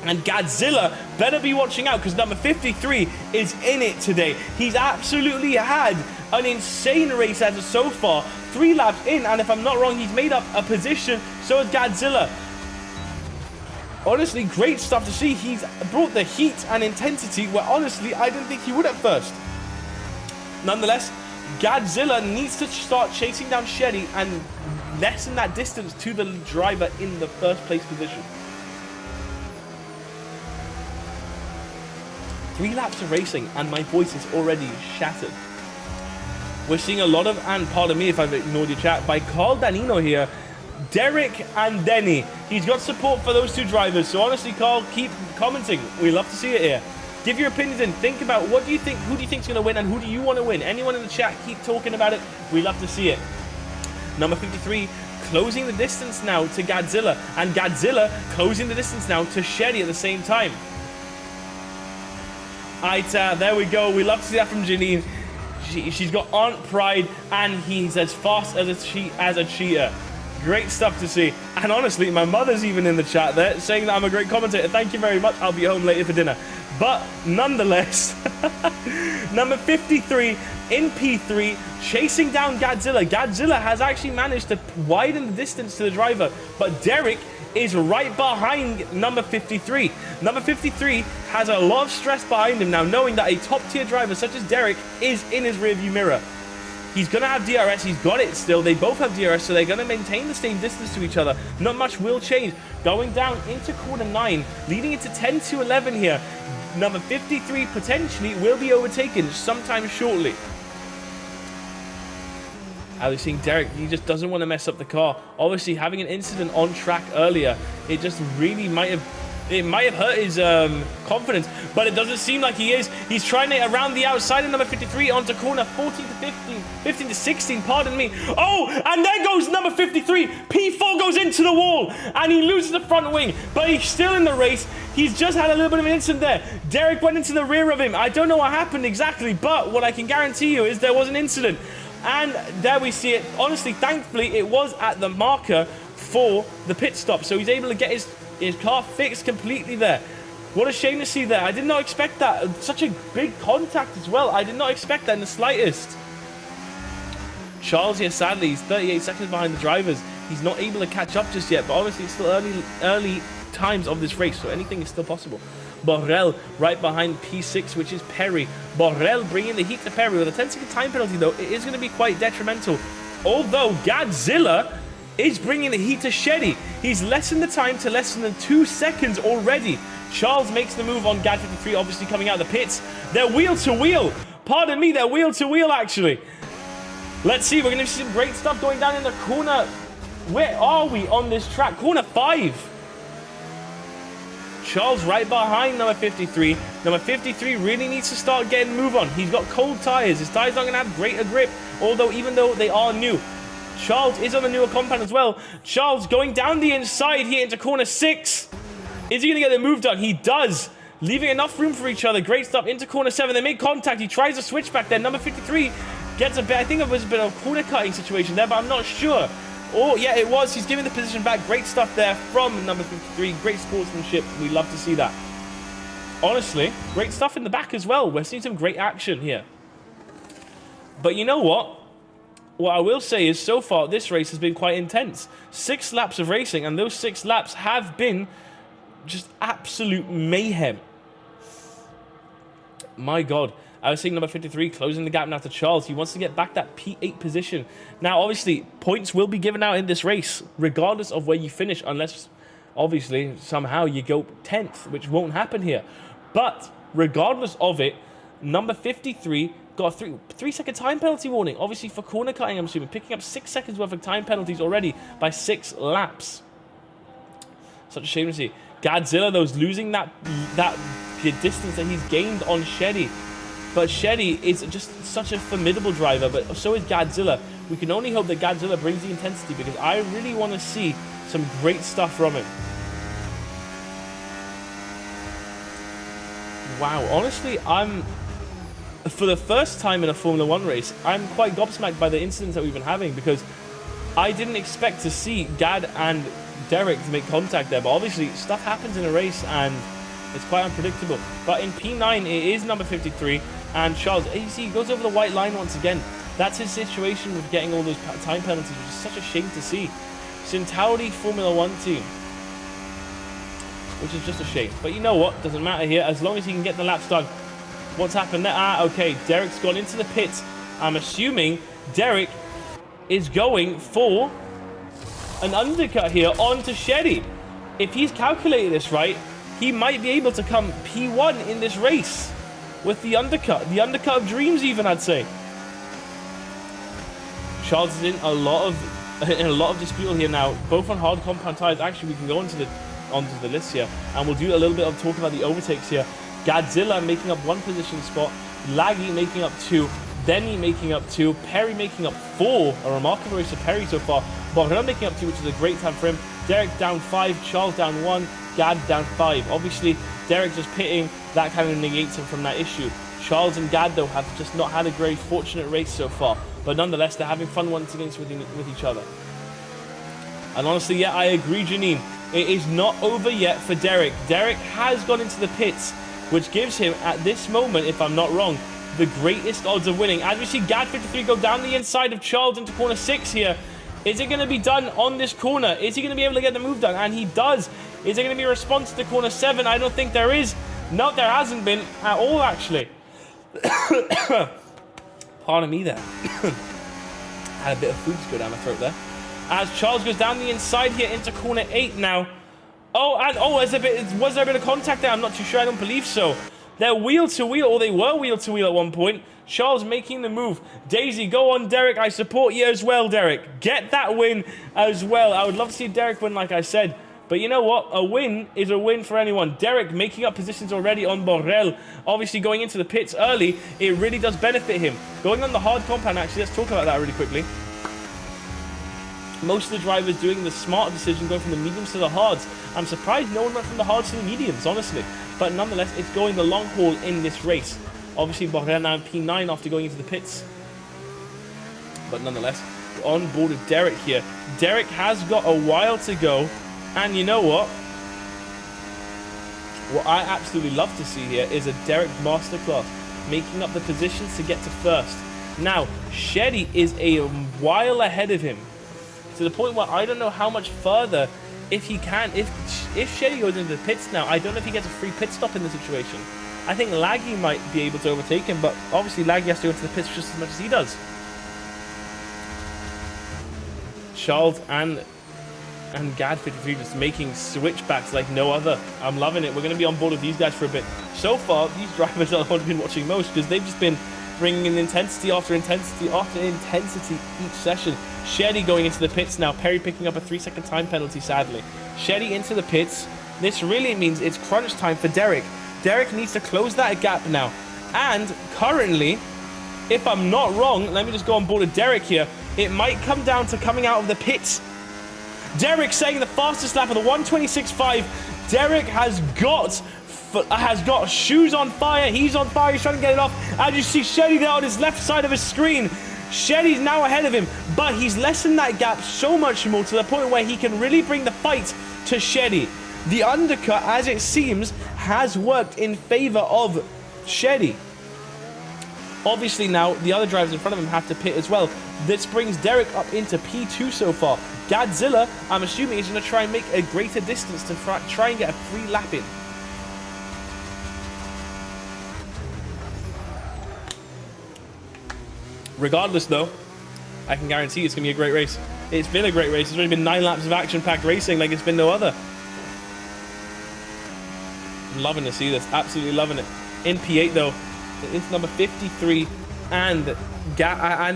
And Godzilla better be watching out because number 53 is in it today. He's absolutely had an insane race as of so far. 3 laps in, and if I'm not wrong, he's made up a position. So has Godzilla. Honestly, great stuff to see. He's brought the heat and intensity where honestly, I didn't think he would at first. Nonetheless, Godzilla needs to start chasing down Sheddy and lessen that distance to the driver in the first place position. 3 laps of racing and my voice is already shattered. We're seeing a lot of, and pardon me if I've ignored your chat, by Carl Danino here. Derek and Denny. He's got support for those 2 drivers. So honestly, Carl, keep commenting. We love to see it here. Give your opinions and think about what do you think, who do you think is going to win and who do you want to win? Anyone in the chat, keep talking about it. We love to see it. Number 53 closing the distance now to Godzilla, and Godzilla closing the distance now to Sheddy at the same time. Aita, there we go. We love to see that from Janine. She's got Aunt Pride and he's as fast as a cheater. Great stuff to see. And honestly, my mother's even in the chat there saying that I'm a great commentator. Thank you very much. I'll be home later for dinner. But nonetheless, number 53 in P3 chasing down Godzilla. Godzilla has actually managed to widen the distance to the driver, but Derek is right behind number 53. Number 53 has a lot of stress behind him now, knowing that a top-tier driver such as Derek is in his rearview mirror. He's going to have DRS. He's got it still. They both have DRS, so they're going to maintain the same distance to each other. Not much will change. Going down into corner 9, leading into 10 to 11 here. Number 53 potentially will be overtaken sometime shortly. As we're seeing Derek, he just doesn't want to mess up the car. Obviously, having an incident on track earlier, it just really might have hurt his confidence, but it doesn't seem like he is. He's trying it around the outside of number 53 onto corner 14 to 15, 15 to 16, pardon me. Oh, and there goes number 53. P4 goes into the wall, and he loses the front wing, but he's still in the race. He's just had a little bit of an incident there. Derek went into the rear of him. I don't know what happened exactly, but what I can guarantee you is there was an incident. And there we see it. Honestly, thankfully, it was at the marker for the pit stop, so he's able to get his car fixed completely there. What a shame to see there. I did not expect that. Such a big contact as well. I did not expect that in the slightest. Charles here, sadly, he's 38 seconds behind the drivers. He's not able to catch up just yet, but obviously it's still early times of this race, so anything is still possible. Borrell right behind P6, which is Perry. Borrell bringing the heat to Perry with a 10-second time penalty, though. It is going to be quite detrimental. Although Godzilla is bringing the heat to Sheddy. He's lessened the time to less than 2 seconds already. Charles makes the move on Gad 53, obviously coming out of the pits. They're wheel to wheel. Pardon me, they're wheel to wheel, actually. Let's see, we're going to see some great stuff going down in the corner. Where are we on this track? Corner 5. Charles right behind number 53. Number 53 really needs to start getting move on. He's got cold tires. His tires aren't going to have greater grip, even though they are new. Charles is on the newer compound as well. Charles going down the inside here into corner 6. Is he going to get the move done? He does. Leaving enough room for each other. Great stuff into corner 7. They make contact. He tries to switch back there. Number 53 gets a bit, I think it was a bit of a corner cutting situation there, but I'm not sure. Oh, yeah, it was. He's giving the position back. Great stuff there from number 53. Great sportsmanship. We love to see that. Honestly, great stuff in the back as well. We're seeing some great action here. But you know what? What I will say is, so far, this race has been quite intense. 6 laps of racing, and those 6 laps have been just absolute mayhem. My God. I was seeing number 53 closing the gap now to Charles. He wants to get back that P8 position. Now, obviously, points will be given out in this race, regardless of where you finish, unless, obviously, somehow you go 10th, which won't happen here. But, regardless of it, number 53 got a 3-second time penalty warning. Obviously, for corner cutting, I'm assuming. Picking up 6 seconds worth of time penalties already by 6 laps. Such a shame to see. Godzilla, though, is losing that distance that he's gained on Sheddy. But Sheddy is just such a formidable driver, but so is Godzilla. We can only hope that Godzilla brings the intensity, because I really want to see some great stuff from him. Wow, honestly, for the first time in a Formula 1 race, I'm quite gobsmacked by the incidents that we've been having, because I didn't expect to see Gad and Derek to make contact there. But obviously, stuff happens in a race, and it's quite unpredictable. But in P9, it is number 53. And Charles, you see, he goes over the white line once again. That's his situation with getting all those time penalties, which is such a shame to see. Centauri Formula 1 team, which is just a shame. But you know what? Doesn't matter here. As long as he can get the laps done. What's happened there? Okay. Derek's gone into the pits. I'm assuming Derek is going for an undercut here onto Sheddy. If he's calculated this right, he might be able to come P1 in this race with the undercut. The undercut of dreams, even, I'd say. Charles is in a lot of dispute here now, both on hard compound tires. Actually, we can go onto the list here, and we'll do a little bit of talk about the overtakes here. Godzilla making up 1 position spot, Laggy making up 2, Denny making up 2, Perry making up 4. A remarkable race for Perry so far. Borna making up 2, which is a great time for him. Derek down 5, Charles down 1, Gad down 5. Obviously, Derek just pitting, that kind of negates him from that issue. Charles and Gad, though, have just not had a very fortunate race so far. But nonetheless, they're having fun once again with each other. And honestly, yeah, I agree, Janine. It is not over yet for Derek. Derek has gone into the pits, which gives him, at this moment, if I'm not wrong, the greatest odds of winning. As we see Gad 53 go down the inside of Charles into corner 6 here. Is it going to be done on this corner? Is he going to be able to get the move done? And he does. Is there going to be a response to corner 7? I don't think there is. No, there hasn't been at all, actually. Pardon me there. Had a bit of food to go down my throat there. As Charles goes down the inside here into corner 8 now. Was there a bit of contact there? I'm not too sure. I don't believe so. They're wheel to wheel, or they were wheel to wheel at one point. Charles making the move. Daisy, go on, Derek. I support you as well, Derek. Get that win as well. I would love to see Derek win, like I said. But you know what? A win is a win for anyone. Derek making up positions already on Borrell. Obviously going into the pits early, it really does benefit him. Going on the hard compound, actually, let's talk about that really quickly. Most of the drivers doing the smart decision, going from the mediums to the hards. I'm surprised no one went from the hards to the mediums, honestly. But nonetheless, it's going the long haul in this race. Obviously, Borrell now in P9 after going into the pits. But nonetheless, on board with Derek here. Derek has got a while to go. And you know what? What I absolutely love to see here is a Derek masterclass, making up the positions to get to first. Now, Sheddy is a while ahead of him, to the point where I don't know how much further, if he can, if Sheddy goes into the pits now, I don't know if he gets a free pit stop in the situation. I think Laggy might be able to overtake him, but obviously Laggy has to go into the pits just as much as he does. Charles and Gad 53 just making switchbacks like no other. I'm loving it. We're going to be on board with these guys for a bit. So far, these drivers are the ones I've been watching most, because they've just been bringing in intensity after intensity after intensity each session. Sheddy going into the pits now. Perry picking up a 3-second time penalty, sadly. Sheddy into the pits. This really means it's crunch time for Derek. Derek needs to close that gap now. And currently, if I'm not wrong, let me just go on board with Derek here. It might come down to coming out of the pits. Derek saying the fastest lap of the 1:26.5. Derek has got shoes on fire. He's on fire. He's trying to get it off. As you see Sheddy there on his left side of his screen. Shetty's now ahead of him, but he's lessened that gap so much more to the point where he can really bring the fight to Shetty. The undercut, as it seems, has worked in favor of Shetty. Obviously now, the other drivers in front of him have to pit as well. This brings Derek up into P2 so far. Godzilla, I'm assuming, is going to try and make a greater distance to try and get a free lap in. Regardless, though, I can guarantee it's going to be a great race. It's been a great race. It's already been 9 laps of action-packed racing like it's been no other. I'm loving to see this. Absolutely loving it. In P8, though, it's number 53 and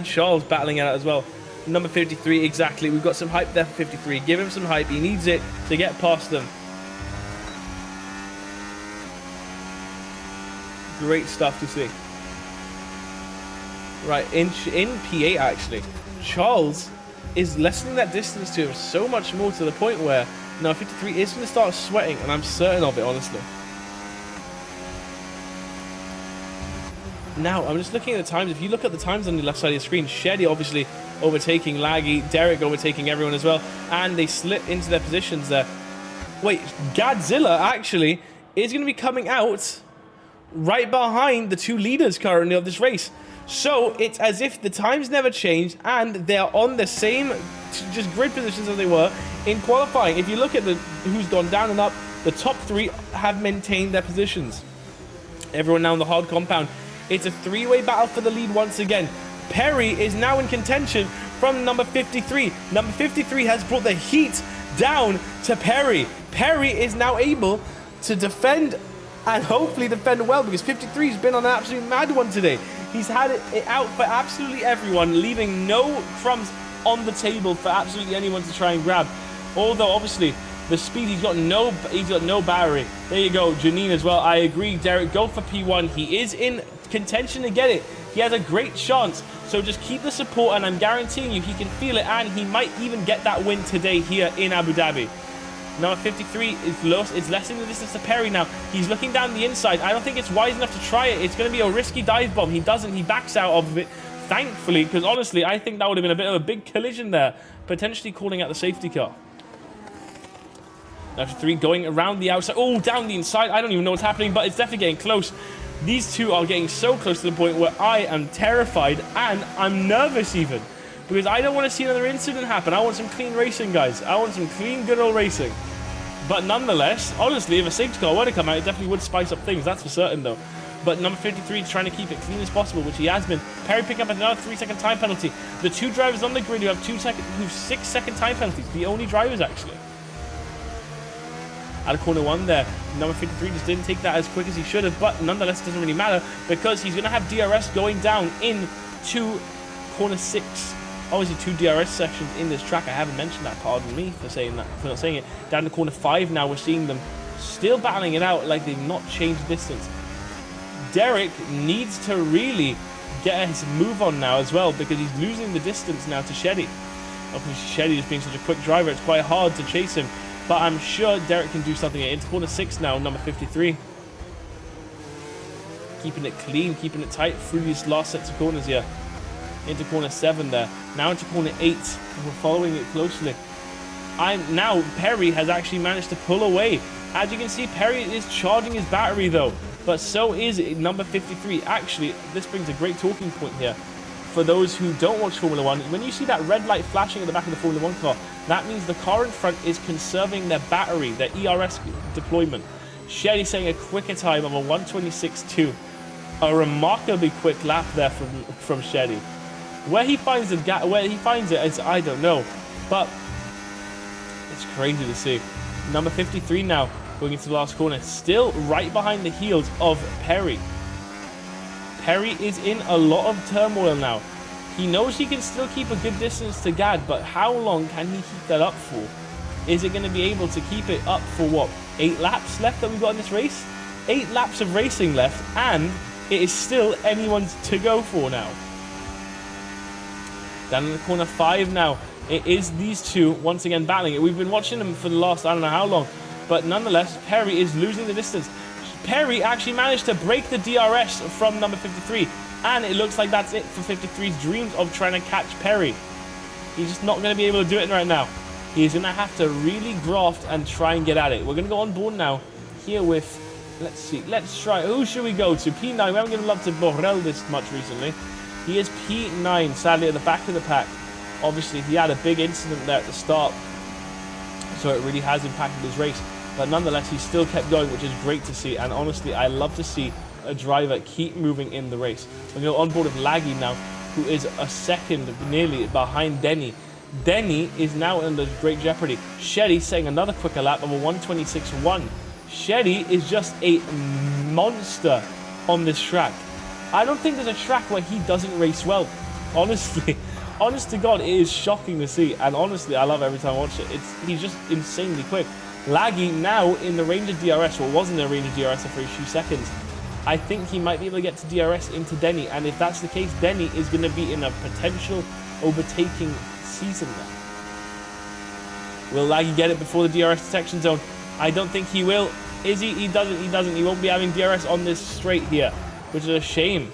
Charles battling at it as well. Number 53, exactly. We've got some hype there for 53. Give him some hype. He needs it to get past them. Great stuff to see. Right, in P8, actually, Charles is lessening that distance to him so much more to the point where now 53 is going to start sweating, and I'm certain of it, honestly. Now, I'm just looking at the times. If you look at the times on the left side of the screen, Shetty obviously overtaking Laggy, Derek overtaking everyone as well, and they slip into their positions there. Wait, Godzilla actually is going to be coming out right behind the 2 leaders currently of this race. So it's as if the times never changed and they're on the same just grid positions as they were in qualifying. If you look at who's gone down and up, the top 3 have maintained their positions. Everyone now in the hard compound. It's a 3-way battle for the lead once again. Perry is now in contention from number 53. Number 53 has brought the heat down to Perry. Perry is now able to defend and hopefully defend well, because 53 has been on an absolute mad one today. He's had it out for absolutely everyone, leaving no crumbs on the table for absolutely anyone to try and grab. Although obviously the speed, he's got no battery. There you go, Janine as well. I agree, Derek, go for P1. He is in contention to get it. He has a great chance, so just keep the support, and I'm guaranteeing you he can feel it, and he might even get that win today here in Abu Dhabi. Number 53 is lessening the distance to Perry now. He's looking down the inside. I don't think it's wise enough to try it. It's going to be a risky dive bomb. He doesn't. He backs out of it, thankfully, because honestly, I think that would have been a bit of a big collision there, potentially calling out the safety car. Number 3 going around the outside. Oh, down the inside. I don't even know what's happening, but it's definitely getting close. These 2 are getting so close to the point where I am terrified and I'm nervous even, because I don't want to see another incident happen. I want some clean racing, guys. I want some clean, good old racing. But nonetheless, honestly, if a safety car were to come out, it definitely would spice up things. That's for certain, though. But number 53 is trying to keep it clean as possible, which he has been. Perry picking up another 3-second time penalty. The 2 drivers on the grid who have 6-second time penalties. The only drivers, actually. Out of corner 1 there. Number 53 just didn't take that as quick as he should have, but nonetheless, it doesn't really matter because he's going to have DRS going down into corner 6. Obviously, 2 DRS sections in this track. I haven't mentioned that. Pardon me for saying that, for not saying it. Down to corner 5 now, we're seeing them still battling it out like they've not changed distance. Derek needs to really get his move on now as well, because he's losing the distance now to Shetty. Obviously, Shetty just being such a quick driver, it's quite hard to chase him. But I'm sure Derek can do something. Into corner 6 now, number 53. Keeping it clean, keeping it tight through these last sets of corners here. Into corner 7 there. Now into corner 8. We're following it closely. Now Perry has actually managed to pull away. As you can see, Perry is charging his battery though. But so is number 53. Actually, this brings a great talking point here. For those who don't watch Formula 1, when you see that red light flashing at the back of the Formula 1 car, that means the car in front is conserving their battery, their ERS deployment. Shetty saying a quicker time of a 1:26.2. A remarkably quick lap there from Shetty. Where he finds it, I don't know. But it's crazy to see. Number 53 now, going into the last corner, still right behind the heels of Perry. Perry is in a lot of turmoil now. He knows he can still keep a good distance to Gad, but how long can he keep that up for? Is it going to be able to keep it up for what? 8 laps left that we've got in this race? 8 laps of racing left, and it is still anyone's to go for now. Down in the corner 5 now, it is these 2 once again battling it. We've been watching them for the last I don't know how long, but nonetheless, Perry is losing the distance. Perry actually managed to break the DRS from number 53 And it looks like that's it for 53's dreams of trying to catch Perry. He's just not going to be able to do it right now. He's going to have to really graft and try and get at it. We're going to go on board now here with, let's see, let's try, who should we go to? P9, we haven't given love to Borrell this much recently. He is P9, sadly at the back of the pack. Obviously, he had a big incident there at the start, so it really has impacted his race. But nonetheless, he still kept going, which is great to see. And honestly, I love to see a driver keep moving in the race. We're going to go on board with Laggy now, who is a second nearly behind Denny. Denny is now under great jeopardy. Shetty setting another quicker lap of a 1:26.1. Shetty is just a monster on this track. I don't think there's a track where he doesn't race well. Honestly, honest to God, it is shocking to see. And honestly, I love every time I watch it. He's just insanely quick. Laggy now in the range of DRS, or was in the range of DRS for a few seconds. I think he might be able to get to DRS into Denny. And if that's the case, Denny is going to be in a potential overtaking season now. Will Laggy get it before the DRS detection zone? I don't think he will. Is he? He doesn't. He doesn't. He won't be having DRS on this straight here, which is a shame.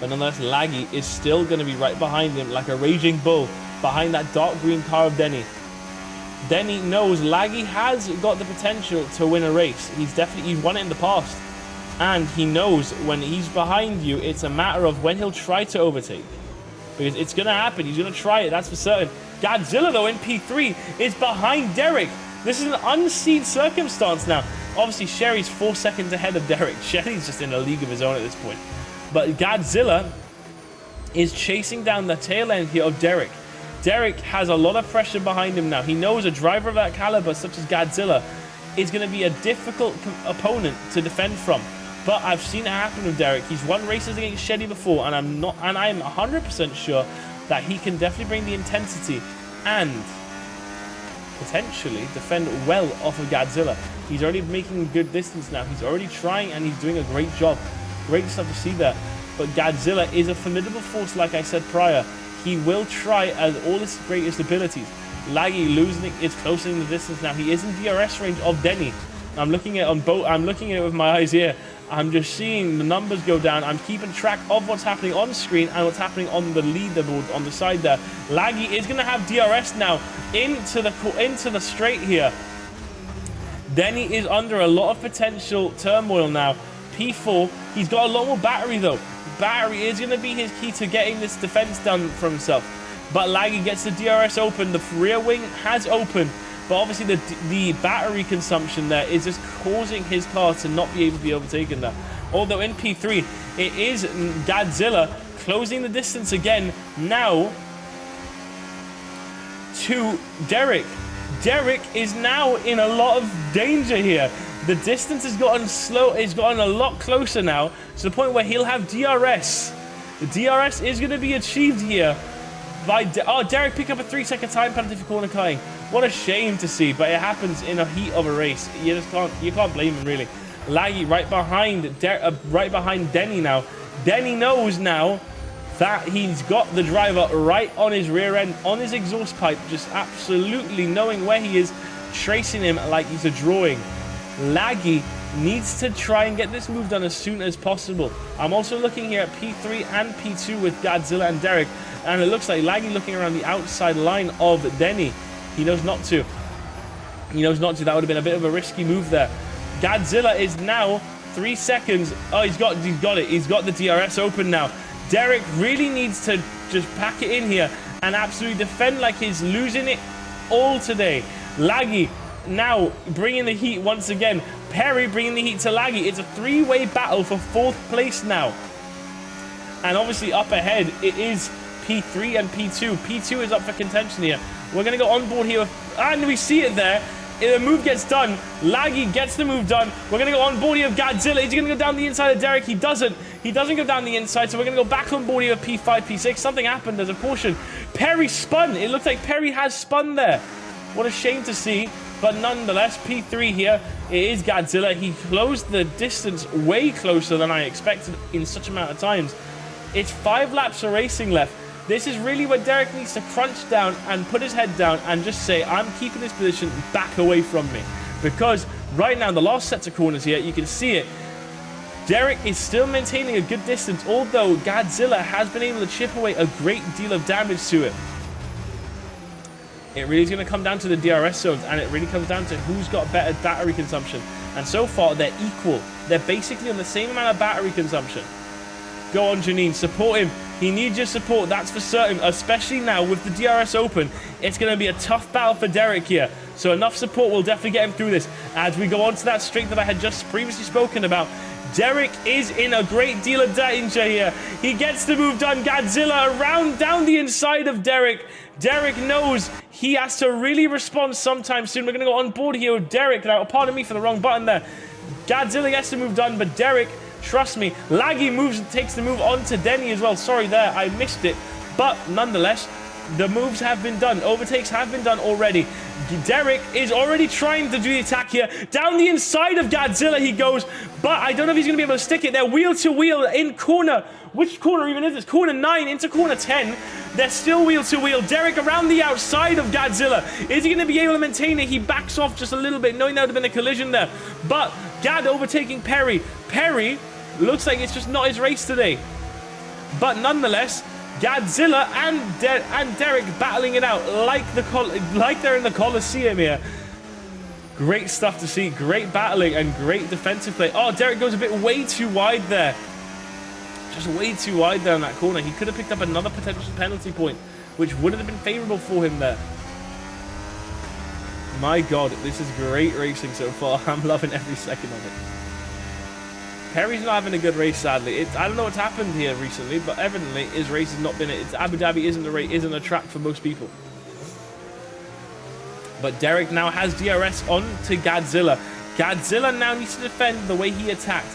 But nonetheless, Laggy is still going to be right behind him like a raging bull behind that dark green car of Denny. Denny knows Laggy has got the potential to win a race. He's won it in the past. And he knows when he's behind you, it's a matter of when he'll try to overtake. Because it's going to happen. He's going to try it, that's for certain. Godzilla, though, in P3 is behind Derek. This is an unseen circumstance now. Obviously, Sherry's 4 seconds ahead of Derek. Sherry's just in a league of his own at this point. But Godzilla is chasing down the tail end here of Derek. Derek has a lot of pressure behind him now. He knows a driver of that caliber, such as Godzilla, is going to be a difficult opponent to defend from. But I've seen it happen with Derek. He's won races against Shetty before, and I'm 100% sure that he can definitely bring the intensity and potentially defend well off of Godzilla. He's already making good distance now. He's already trying, and he's doing a great job. Great stuff to see there. But Godzilla is a formidable force, like I said prior. He will try as all his greatest abilities. Laggy losing it is closing the distance now. He is in DRS range of Denny. I'm looking at it with my eyes here. I'm just seeing the numbers go down. I'm keeping track of what's happening on screen and what's happening on the leaderboard on the side there. Laggy is going to have DRS now into the straight here. Denny is under a lot of potential turmoil now. P4, he's got a lot more battery though. Battery is going to be his key to getting this defense done for himself. But Laggy gets the DRS open. The rear wing has opened. But obviously the battery consumption there is just causing his car to not be able to be overtaken there. Although in P3, it is Godzilla closing the distance again now to Derek. Derek is now in a lot of danger here. The distance has gotten it's gotten a lot closer now to the point where he'll have DRS. The DRS is going to be achieved here by Derek pick up a 3-second time penalty for corner cutting. What a shame to see, but it happens in a heat of a race. You can't blame him really. Laggy right behind Denny now. Denny knows now that he's got the driver right on his rear end, on his exhaust pipe, just absolutely knowing where he is, tracing him like he's a drawing. Laggy needs to try and get this move done as soon as possible. I'm also looking here at P3 and P2 with Godzilla and Derek, and it looks like Laggy looking around the outside line of Denny. He knows not to. He knows not to. That would have been a bit of a risky move there. Godzilla is now 3 seconds. Oh, he's got it. He's got the DRS open now. Derek really needs to just pack it in here and absolutely defend like he's losing it all today. Laggy now bringing the heat once again. Perry bringing the heat to Laggy. It's a three-way battle for 4th place now. And obviously up ahead, it is P3 and P2. P2 is up for contention here. We're going to go on board here. And we see it there. The move gets done. Laggy gets the move done. We're going to go on board here with Godzilla. Is he going to go down the inside of Derek? He doesn't. He doesn't go down the inside, so we're going to go back on board here with P5, P6. Something happened. There's a caution. Perry spun. It looks like Perry has spun there. What a shame to see. But nonetheless, P3 here, it is Godzilla. He closed the distance way closer than I expected in such amount of times. It's 5 laps of racing left. This is really where Derek needs to crunch down and put his head down and just say, I'm keeping this position back away from me. Because right now, the last sets of corners here, you can see it. Derek is still maintaining a good distance, although Godzilla has been able to chip away a great deal of damage to it. It really is going to come down to the DRS zones, and it really comes down to who's got better battery consumption. And so far, they're equal. They're basically on the same amount of battery consumption. Go on, Janine, support him. He needs your support, that's for certain, especially now with the DRS open. It's going to be a tough battle for Derek here. So enough support will definitely get him through this. As we go on to that straight that I had just previously spoken about, Derek is in a great deal of danger here. He gets the move done. Godzilla around down the inside of Derek. Derek knows he has to really respond sometime soon. We're going to go on board here with Derek. Now, pardon me for the wrong button there. Godzilla gets the move done, but Derek, trust me, Laggy moves and takes the move on to Denny as well. Sorry there, I missed it. But nonetheless, the moves have been done. Overtakes have been done already. Derek is already trying to do the attack here. Down the inside of Godzilla he goes, but I don't know if he's going to be able to stick it. They're wheel to wheel in corner. Which corner even is this? Corner 9 into corner 10. They're still wheel to wheel. Derek around the outside of Godzilla. Is he going to be able to maintain it? He backs off just a little bit, knowing there would have been a collision there. But Gad overtaking Perry. Perry looks like it's just not his race today. But nonetheless, Godzilla and Derek battling it out like they're in the Coliseum here. Great stuff to see. Great battling and great defensive play. Oh, Derek goes a bit way too wide there. Just way too wide there in that corner. He could have picked up another potential penalty point, which would have been favorable for him there. My God, this is great racing so far. I'm loving every second of it. Perry's not having a good race, sadly. I don't know what's happened here recently, but evidently his race has not been it. Abu Dhabi isn't a track for most people. But Derek now has DRS on to Godzilla. Godzilla now needs to defend the way he attacked.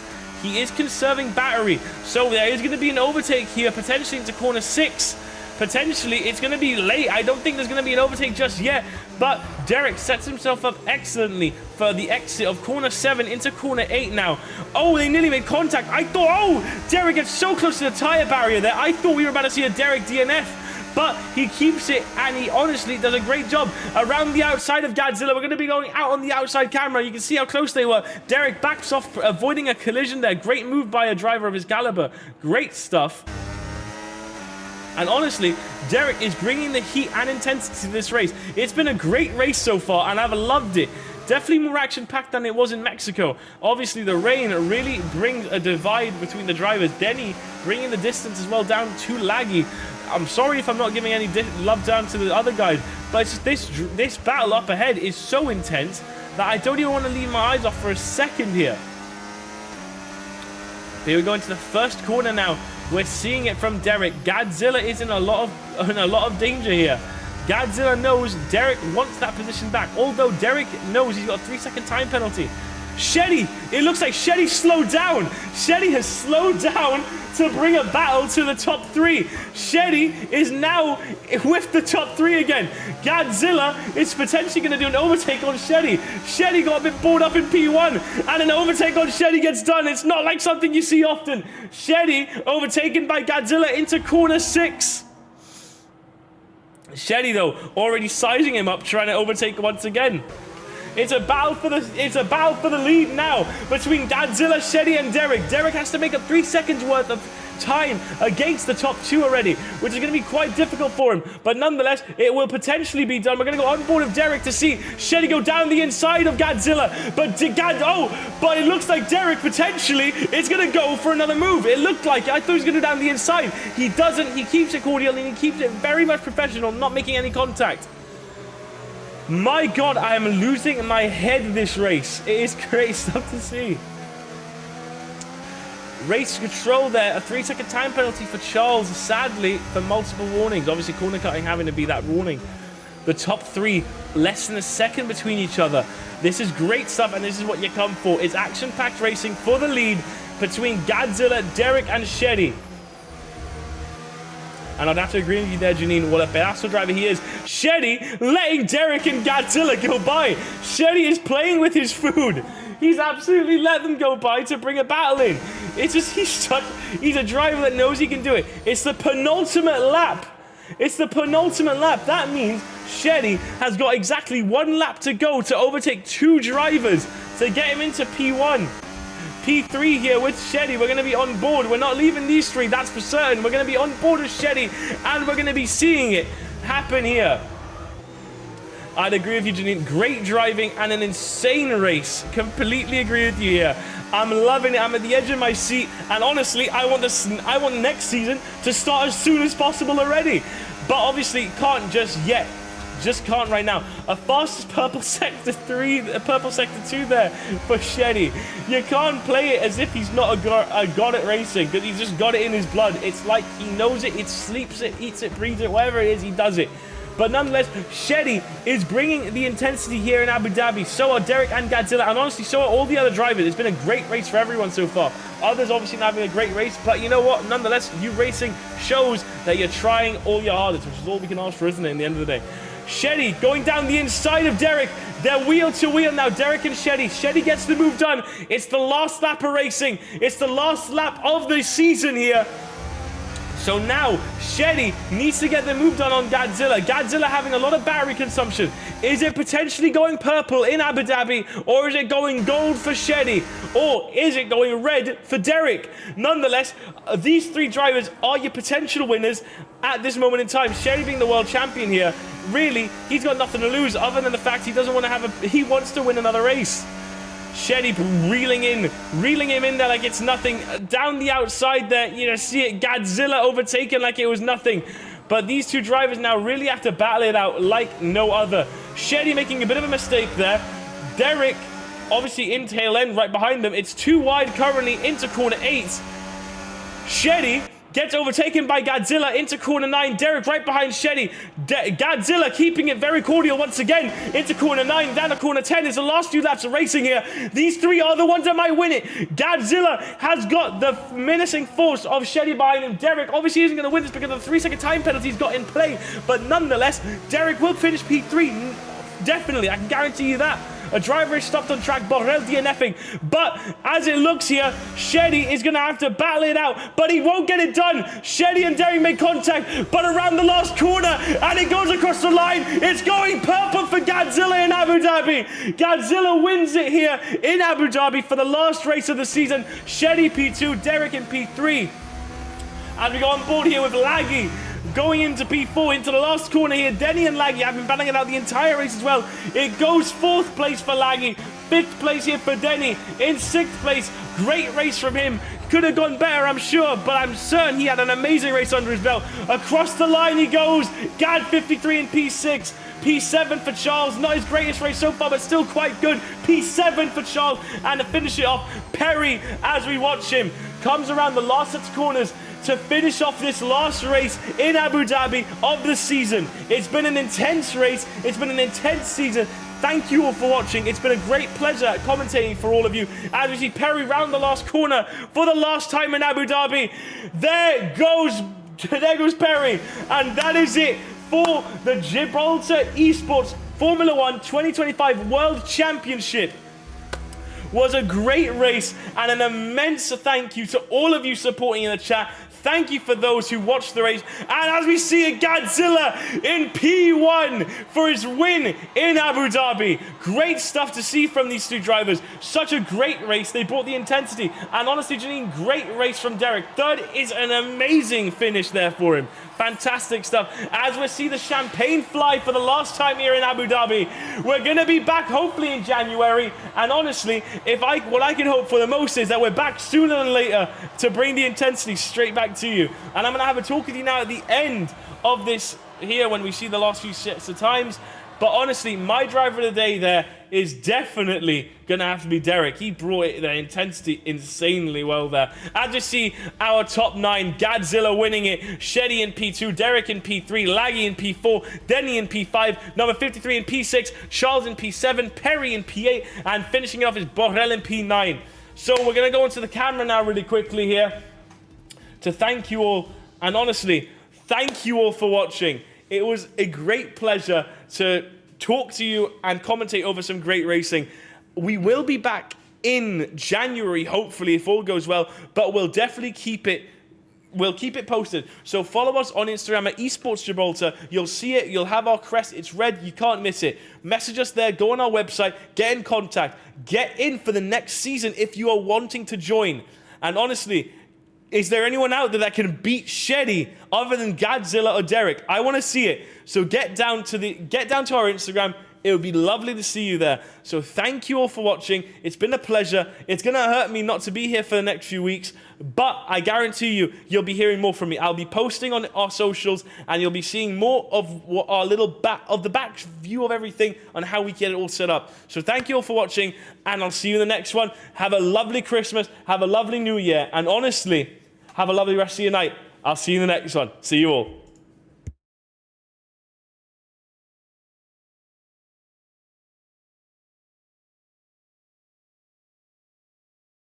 He is conserving battery, so there is going to be an overtake here, potentially into corner 6. Potentially, it's going to be late. I don't think there's going to be an overtake just yet, but Derek sets himself up excellently for the exit of corner 7 into corner 8 now. Oh, they nearly made contact. I thought, oh, Derek gets so close to the tire barrier there. I thought we were about to see a Derek DNF, but he keeps it, and he honestly does a great job. Around the outside of Godzilla, we're going to be going out on the outside camera. You can see how close they were. Derek backs off, avoiding a collision there. Great move by a driver of his caliber. Great stuff. And honestly, Derek is bringing the heat and intensity to this race. It's been a great race so far, and I've loved it. Definitely more action-packed than it was in Mexico. Obviously, the rain really brings a divide between the drivers. Denny bringing the distance as well down to Laggy. I'm sorry if I'm not giving any love down to the other guys, but it's just this battle up ahead is so intense that I don't even want to leave my eyes off for a second here. Here we go into the first corner now. We're seeing it from Derek. Godzilla is in a lot of danger here. Godzilla knows Derek wants that position back, although Derek knows he's got a 3-second time penalty. Shetty, it looks like Shetty slowed down. Shetty has slowed down to bring a battle to the top 3. Shetty is now with the top 3 again. Godzilla is potentially going to do an overtake on Shetty. Shetty got a bit bored up in P1, and an overtake on Shetty gets done. It's not like something you see often. Shetty overtaken by Godzilla into corner 6. Shetty, though, already sizing him up, trying to overtake once again. It's a battle for the lead now between Godzilla, Shetty, and Derek. Derek has to make up 3 seconds worth of time against the top 2 already, which is going to be quite difficult for him. But nonetheless, it will potentially be done. We're going to go on board with Derek to see Shetty go down the inside of Godzilla. But it looks like Derek potentially is going to go for another move. It looked like it. I thought he was going to go down the inside. He doesn't. He keeps it cordial and he keeps it very much professional, not making any contact. My God, I am losing my head this race. It is great stuff to see. Race control there, a 3-second time penalty for Charles, sadly, for multiple warnings. Obviously, corner cutting having to be that warning. The top 3, less than a second between each other. This is great stuff, and this is what you come for. It's action-packed racing for the lead between Godzilla, Derek, and Shetty. And I'd have to agree with you there, Janine. What a pedazo driver he is. Shetty letting Derek and Godzilla go by. Shetty is playing with his food. He's absolutely let them go by to bring a battle in. It's just, he's a driver that knows he can do it. It's the penultimate lap. It's the penultimate lap. That means Shetty has got exactly 1 lap to go to overtake 2 drivers to get him into P1. P3 here with Sheddy. We're going to be on board. We're not leaving these three, that's for certain. We're going to be on board with Sheddy, and we're going to be seeing it happen here. I'd agree with you, Janine. Great driving and an insane race. Completely agree with you here. I'm loving it. I'm at the edge of my seat, and honestly, I want next season to start as soon as possible already. But obviously, can't just yet. Just can't right now. A fastest purple sector 3, purple sector 2 there for Sheddy. You can't play it as if he's not a god at racing, because he's just got it in his blood. It's like he knows it, sleeps it, eats it, breathes it, whatever it is, he does it. But nonetheless, Sheddy is bringing the intensity here in Abu Dhabi. So are Derek and Godzilla, and honestly, so are all the other drivers. It's been a great race for everyone so far. Others obviously not having a great race, but you know what? Nonetheless, you racing shows that you're trying all your hardest, which is all we can ask for, isn't it, in the end of the day? Sheddy going down the inside of Derek. They're wheel to wheel now, Derek and Sheddy. Sheddy gets the move done. It's the last lap of racing. It's the last lap of the season here. So now, Sheddy needs to get the move done on Godzilla. Godzilla having a lot of battery consumption. Is it potentially going purple in Abu Dhabi? Or is it going gold for Sheddy? Or is it going red for Derek? Nonetheless, these three drivers are your potential winners at this moment in time. Sheddy being the world champion here, really, he's got nothing to lose other than the fact he doesn't want to he wants to win another race. Sheddy reeling him in there like it's nothing. Down the outside there, you know, see it, Godzilla overtaken like it was nothing. But these two drivers now really have to battle it out like no other. Sheddy making a bit of a mistake there. Derek, obviously in tail end right behind them. It's too wide currently into corner 8. Sheddy gets overtaken by Godzilla into corner 9. Derek right behind Sheddy. Godzilla keeping it very cordial once again into corner 9. Down to corner 10 is the last few laps of racing here. These three are the ones that might win it. Godzilla has got the menacing force of Sheddy behind him. Derek obviously isn't going to win this because of the 3-second time penalty he's got in play. But nonetheless, Derek will finish P3. Definitely, I can guarantee you that. A driver is stopped on track, Borrell DNFing. But as it looks here, Sheddy is going to have to battle it out, but he won't get it done. Sheddy and Derek make contact, but around the last corner, and it goes across the line. It's going purple for Godzilla in Abu Dhabi. Godzilla wins it here in Abu Dhabi for the last race of the season. Sheddy P2, Derek in P3. And we go on board here with Laggy. Going into P4, into the last corner here. Denny and Laggy have been battling it out the entire race as well. It goes 4th place for Laggy. 5th place here for Denny. In 6th place, great race from him. Could have gone better, I'm sure, but I'm certain he had an amazing race under his belt. Across the line he goes. Gad 53 in P6. P7 for Charles. Not his greatest race so far, but still quite good. P7 for Charles. And to finish it off, Perry, as we watch him, comes around the last 6 corners to finish off this last race in Abu Dhabi of the season. It's been an intense race. It's been an intense season. Thank you all for watching. It's been a great pleasure commentating for all of you. As we see Perry round the last corner for the last time in Abu Dhabi. There goes Perry. And that is it for the Gibraltar Esports Formula 1 2025 World Championship. Was a great race, and an immense thank you to all of you supporting in the chat. Thank you for those who watched the race. And as we see a Godzilla in P1 for his win in Abu Dhabi. Great stuff to see from these two drivers. Such a great race. They brought the intensity. And honestly, Janine, great race from Derek. 3rd is an amazing finish there for him. Fantastic stuff. As we see the champagne fly for the last time here in Abu Dhabi. We're going to be back hopefully in January. And honestly, what I can hope for the most is that we're back sooner than later to bring the intensity straight back to you. And I'm going to have a talk with you now at the end of this here when we see the last few sets of times. But honestly, my driver of the day there is definitely going to have to be Derek. He brought the intensity insanely well there. As you see our top 9, Godzilla winning it, Sheddy in P2, Derek in P3, Laggy in P4, Denny in P5, number 53 in P6, Charles in P7, Perry in P8, and finishing off is Borrell in P9. So we're going to go into the camera now really quickly here to thank you all. And honestly, thank you all for watching. It was a great pleasure to talk to you and commentate over some great racing. We will be back in January, hopefully, if all goes well, but we'll definitely keep it We'll keep it posted. So follow us on Instagram at Esports Gibraltar. You'll see it. You'll have our crest. It's red. You can't miss it. Message us there. Go on our website. Get in contact. Get in for the next season if you are wanting to join. And honestly, is there anyone out there that can beat Sheddy other than Godzilla or Derek? I want to see it. So get down to our Instagram. It would be lovely to see you there. So thank you all for watching. It's been a pleasure. It's going to hurt me not to be here for the next few weeks, but I guarantee you'll be hearing more from me. I'll be posting on our socials, and you'll be seeing more of what our little back view of everything on how we get it all set up. So thank you all for watching, and I'll see you in the next one. Have a lovely Christmas. Have a lovely New Year. And honestly, have a lovely rest of your night. I'll see you in the next one. See you all.